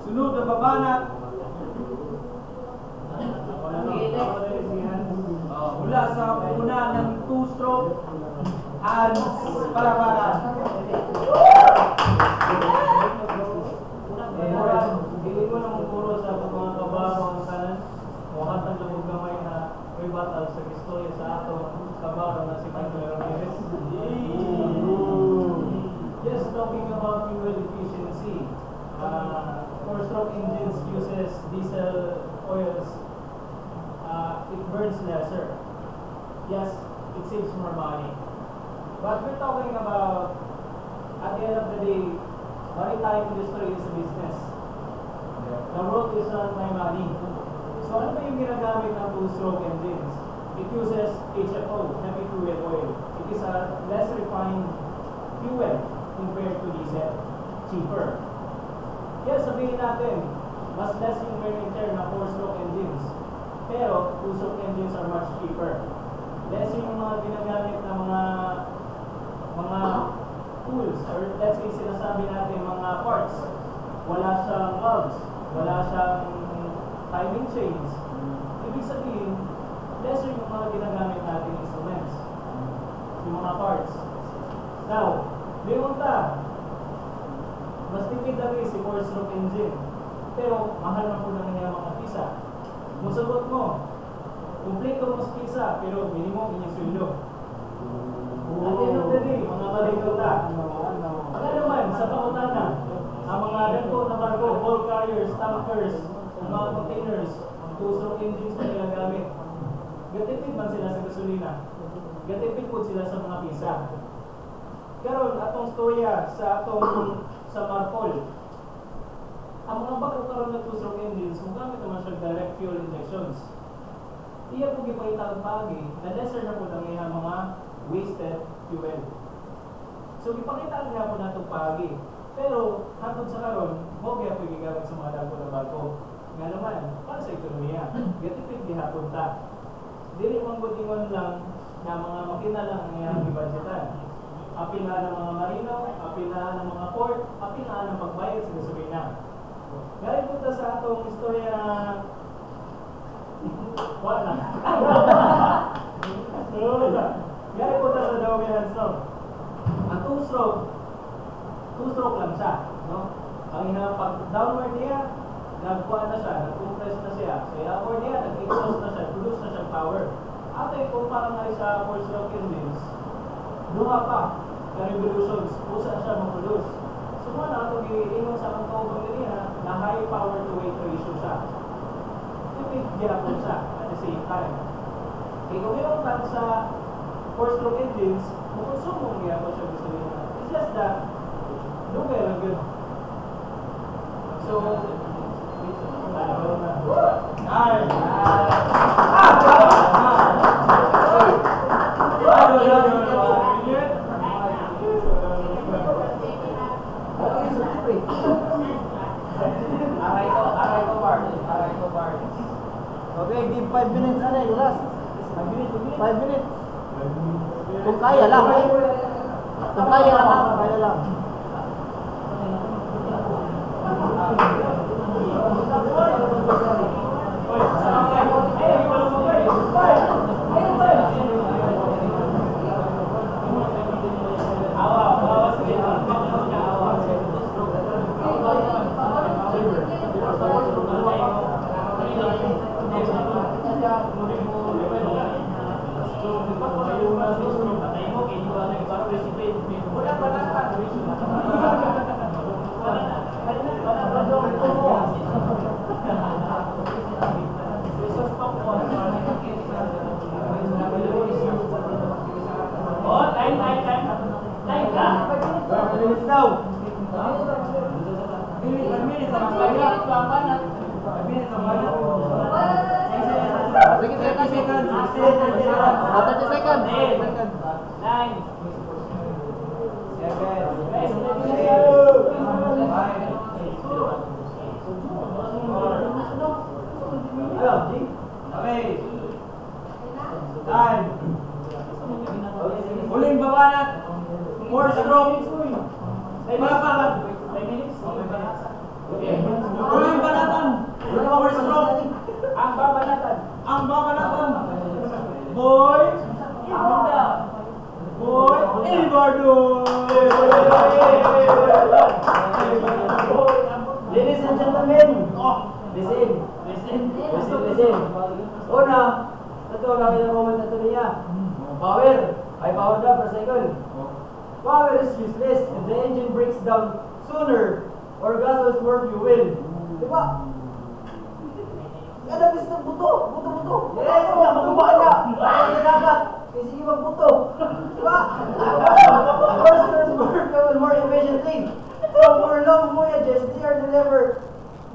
Sunod na babanat. Mula sa una ng two-stroke and para. Hindi ko nang puro sa mga kabarong kanan, mukhang lang gamay na may batal sa istorya sa ato kabarong na si Michael Ramirez. Just talking about fuel efficiency, four-stroke engines uses diesel oils. It burns lesser. Yes, it saves more money. But we're talking about, at the end of the day, maritime industry is a business. The road is not my money. So ano ba yung ginagamit ng two-stroke engines? It uses HFO, heavy fuel oil. It is a less refined fuel compared to diesel. Cheaper. Yes, sabihin natin, mas less yung wear and tear ng four-stroke engines. Pero, two-stroke engines are much cheaper. Less yung mga ginagamit na mga tools, or let's say sinasabi natin mga parts. Wala siyang valves, wala siyang timing chains. Ibig sabihin, lesser yung mga ginagamit natin instruments. Yung mga parts. Now, mayunta, mas tipid na rin si four-stroke engine. Pero, mahal na po na nga mga pisa. Kung sagot mo, kumpleto mo sa pisa, pero minimum inyong sweldo. At the end of the day, mga maligota, ano naman, sa pautana, ang mga dagko na cargo, bulk carriers, tankers, ang mga containers, ang two-stroke engines na ginagamit. Gatipid man sila sa gasolina. Gatipid po sila sa mga pisa. Karon atong storya sa Marpol. Ang mga bago karon na two-stroke engines, kung gamit naman siya direct fuel injections. Iya po gipahitang pagi, na lesser na po lang iya mga wasted fuel. So gipakita nga po natong pagi. Pero hangtod sa karon, mo gyud ako gigamit sa mga dako na bago. Nga naman, para sa ekonomiya, gatipid gihapon ta. Dili man gud ingon lang na mga makina lang ang iyang gibudgetan. Apil na ng mga marino, apil na ng mga port, apil na ng pagbayad sa gasolina. Galing punta sa atong istorya na wala. Galing punta sa dominant stroke. Ang two-stroke lang siya. No? Ang pag downward niya, nagkuha na siya, nag-compress na siya. Sa upward niya, nag-exhaust na siya, produce na siyang power. Ato kung parang nga sa four-stroke engines, duha pa na revolutions, usa siya mag-produce. So mo na ito giingon sa ang kaubang niya na high power to weight ratio siya. Tipid gyapon siya at the same time. Kaya kung mayroon lang sa four-stroke engines, mukonsumo gyapon siya gusto niya. It's just that, lugay lang yun. So, Okay, give 5 minutes na yung last. 5 minutes. Kung kaya lang. Kung kaya lang, kaya lang. Huling babanat, more stroke. Malapakan. Huling banatan, more stroke. Ang babanatan. Ang babanatan. Boy, Honda. Boy, Eduardo. Ladies and gentlemen, listen. Una, ito lang yung moment na ito niya. Power, high power drive per second. Power is useless if the engine breaks down sooner or gasoline more fuel. Diba? Kada bis ng buto. Yes, magubaan na. Sa dagat. Kasi sige magbuto. Diba? First burn fuel more efficiently. So for long voyages, they are delivered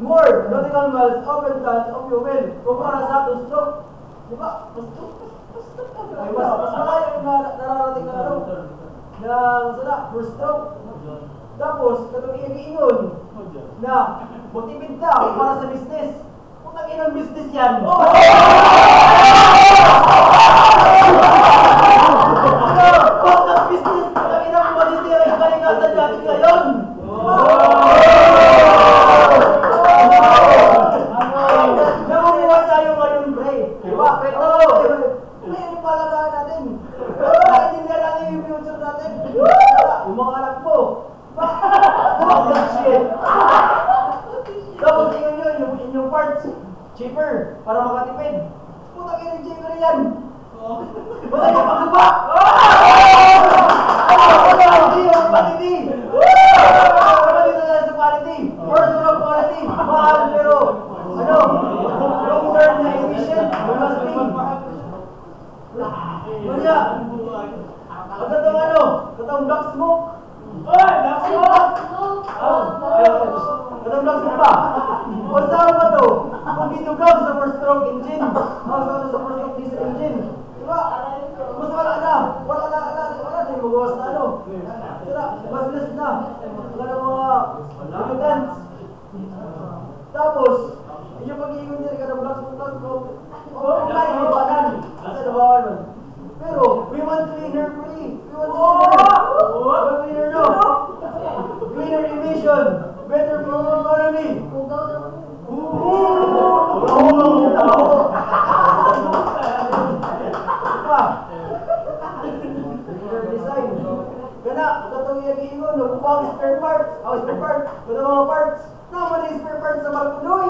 more nautical miles open tons of fuel. Kumpara sa two-stroke. Diba? Mas malayo na nararating na ng first stroke. Tapos, katong iingon na butipid ka para sa business. Kung nag-inang business yan. Kung nag-business, nag-inang manisira yung kalikasan natin ngayon. Namubuhay tayo ngayon, pre. Diba? May palagaan natin. Hindi na lang yung future natin. Yung mga anak mo. Shit. Tapos tingnan nyo, yung inyong parts, cheaper, para makatipid. Putang ina, cheaper yan. Wala niya pagkaba. Quality or quality. Quality na lang sa quality. First of quality. Mahal pero, long term na efficient. Lasting. Kaya, katong black smoke. Black smoke! Katong black smoke ba? Kung saan ba ito? Kung gitugab sa first stroke engine, sa first stroke diesel engine. Diba? Mas wala na. Wala na yung magawas na Baslas na. Wala mga pollutants. Tapos, yung pag-iingon niya, kada vlogs ko, kahit may banan, sa nabawan nun. Pero, we want cleaner free. We want cleaner no. Cleaner emission. Better for the economy. Design. Kana, katong i-ingon, nagpapang spare parts. Spare parts. Kada mga parts. Naman yung spare parts sa Marcunoy.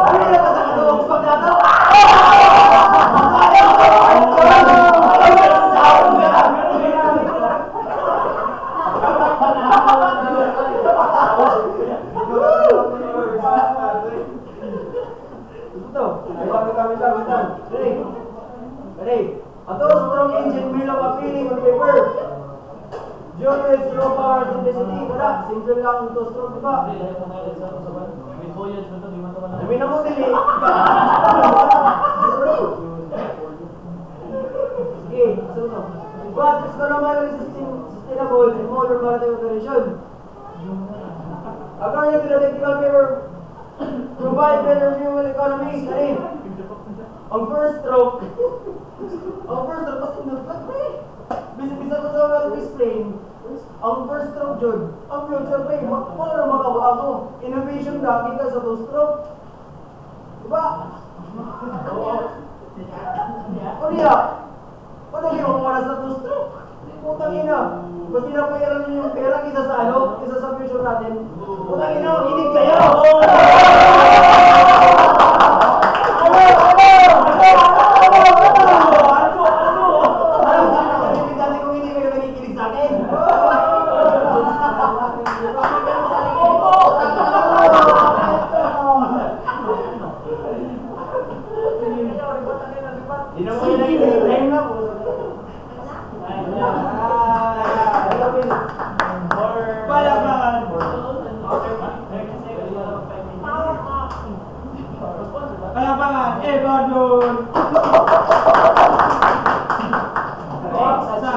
Ano na ba sa kaduwang pagkataw? Ato strong engine will of appealing on paper. Geometry, slow power, simplicity. Wala, simple lang ito strong, diba? Dami na mo dili. Sige, asunod na. But it's economically sustainable in modern maritime operation. According to the technical paper, provide better fuel economy. Kani? Ang first stroke, kasi nagpapre. Bisa ko sa mga explain. Ang first stroke, Jod, ang future pre, wala na makabago. Innovation na, kita sa two stroke. Diba? Oo. O niya, ano yung wala sa two stroke? Putang ina. Mas pinapayaran nyo yung pera kisa sa ano, kisa sa future natin. Putang ina, makinig kayo! Palapangan, Badon!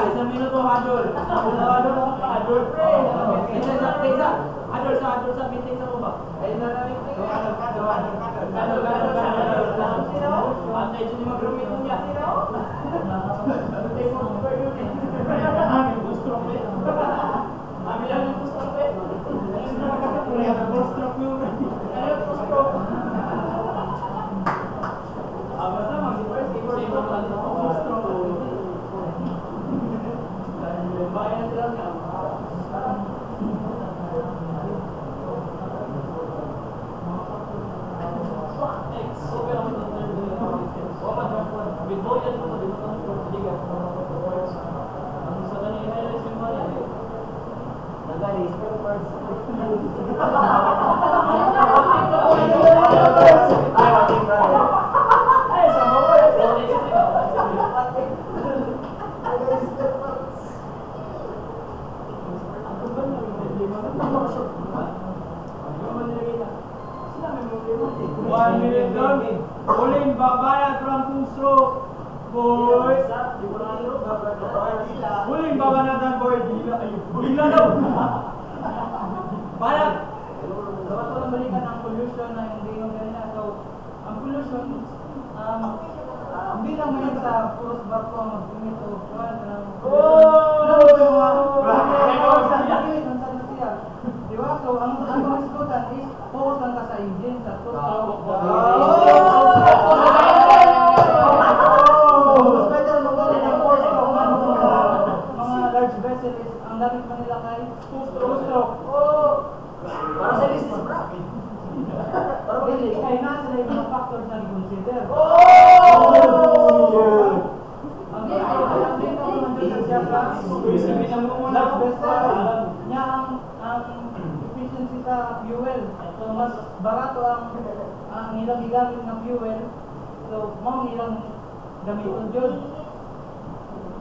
Isang minuto, Hadol. Hadol, pre. Hadol sa meeting sa baba. Ayun na namin. Hadol. Sino? Antay dyan yung mag-rumito niya. Sino? Antay mo, super yun eh. Amin, gusto ko eh. Amin lang yung gusto ko eh. Gusto ko yun. Ano gusto ko? Basta mag-first, i-first lang gusto ko. Bayan sila nga. Ulin babanat from two stroke. Boy. Ulin babanatan boy. Gila daw. Banat. Dapat ko lang balikan ang pollution na hindi yung ganyan. So, ang pollution, hindi lang man sa puros barko ang mag-imit o kuwan. Diba? So, ang iskutan is focus lang ka sa engine, sa two-stroke. Mga large vessel is, ang gamit pa nila kay two-stroke. Para sa business, bro. Kaya na sila yung mga factors na i-consider. Ang dito ko nandun sa large vessel niya ang efficiency sa fuel. So, mas barato ang ilang gigamit ng fuel. So, mga ilang gamiton dyan.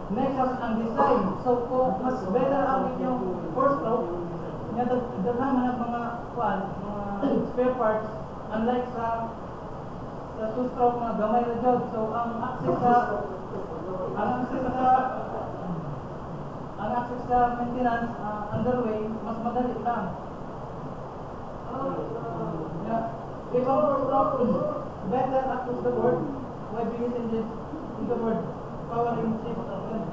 Next ang design. So, kung mas better ang inyong four-stroke, daghan man ang mga spare parts, unlike sa two-stroke mga gamay na dyan. So, ang access sa ang access sa maintenance underway, mas madali lang. Yeah. If our stroke better across the board, why biggest engine in the world, powering shift of them.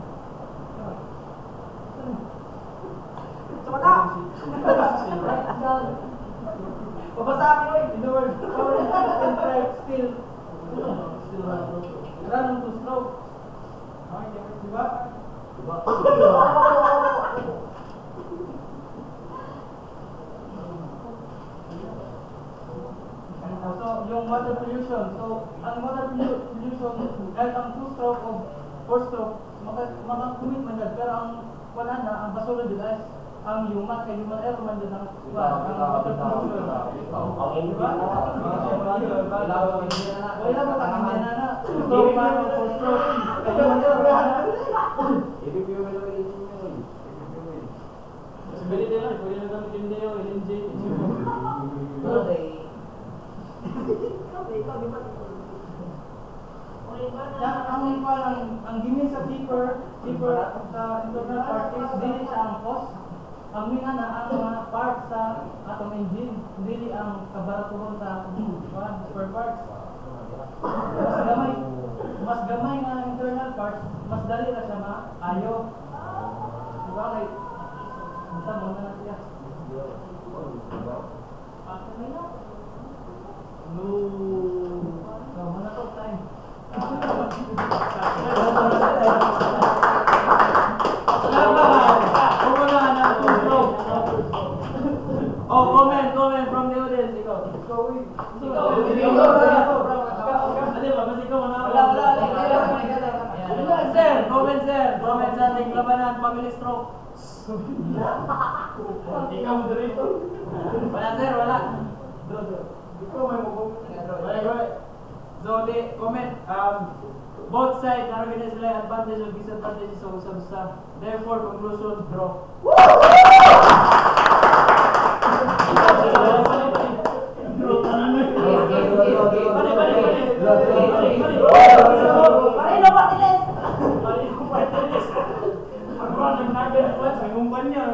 Papasabi ko in the world, powering shift and drive still run on two stroke. Diba? So, yung water pollution. So, ang water pollution, kahit ang 2-stroke o 4-stroke, makakumit man yan. Pero ang wala na, ang basura dyan guys, ang human, kay human error man dyan ang water pollution. Diba? Wala ba tangan yan na? 2-stroke man o 4-stroke, kay human error man. Possibility lang, pwede na gamit yung Deo, LNG. Ang gimin sa keeper sa internal parties, dili siya ang cost. Ang mga na ang mga parts sa atong engine, dili ang kabaratuhon sa spare parts. Mas gamay nga internal parts, mas dali na siya maayo. Diba kay kita mo na siya. No. So, muna to time. Oh, comment from the audience. Ikaw. Sir, comment sa ating labanan, family stroke. Ikaw mo dito. Wala sir, wala. Ikaw may mag-comment. So, the comment, both sides recognize sila advantage and disadvantages of usab sa. Therefore, conclusion, draw. Kumpanya.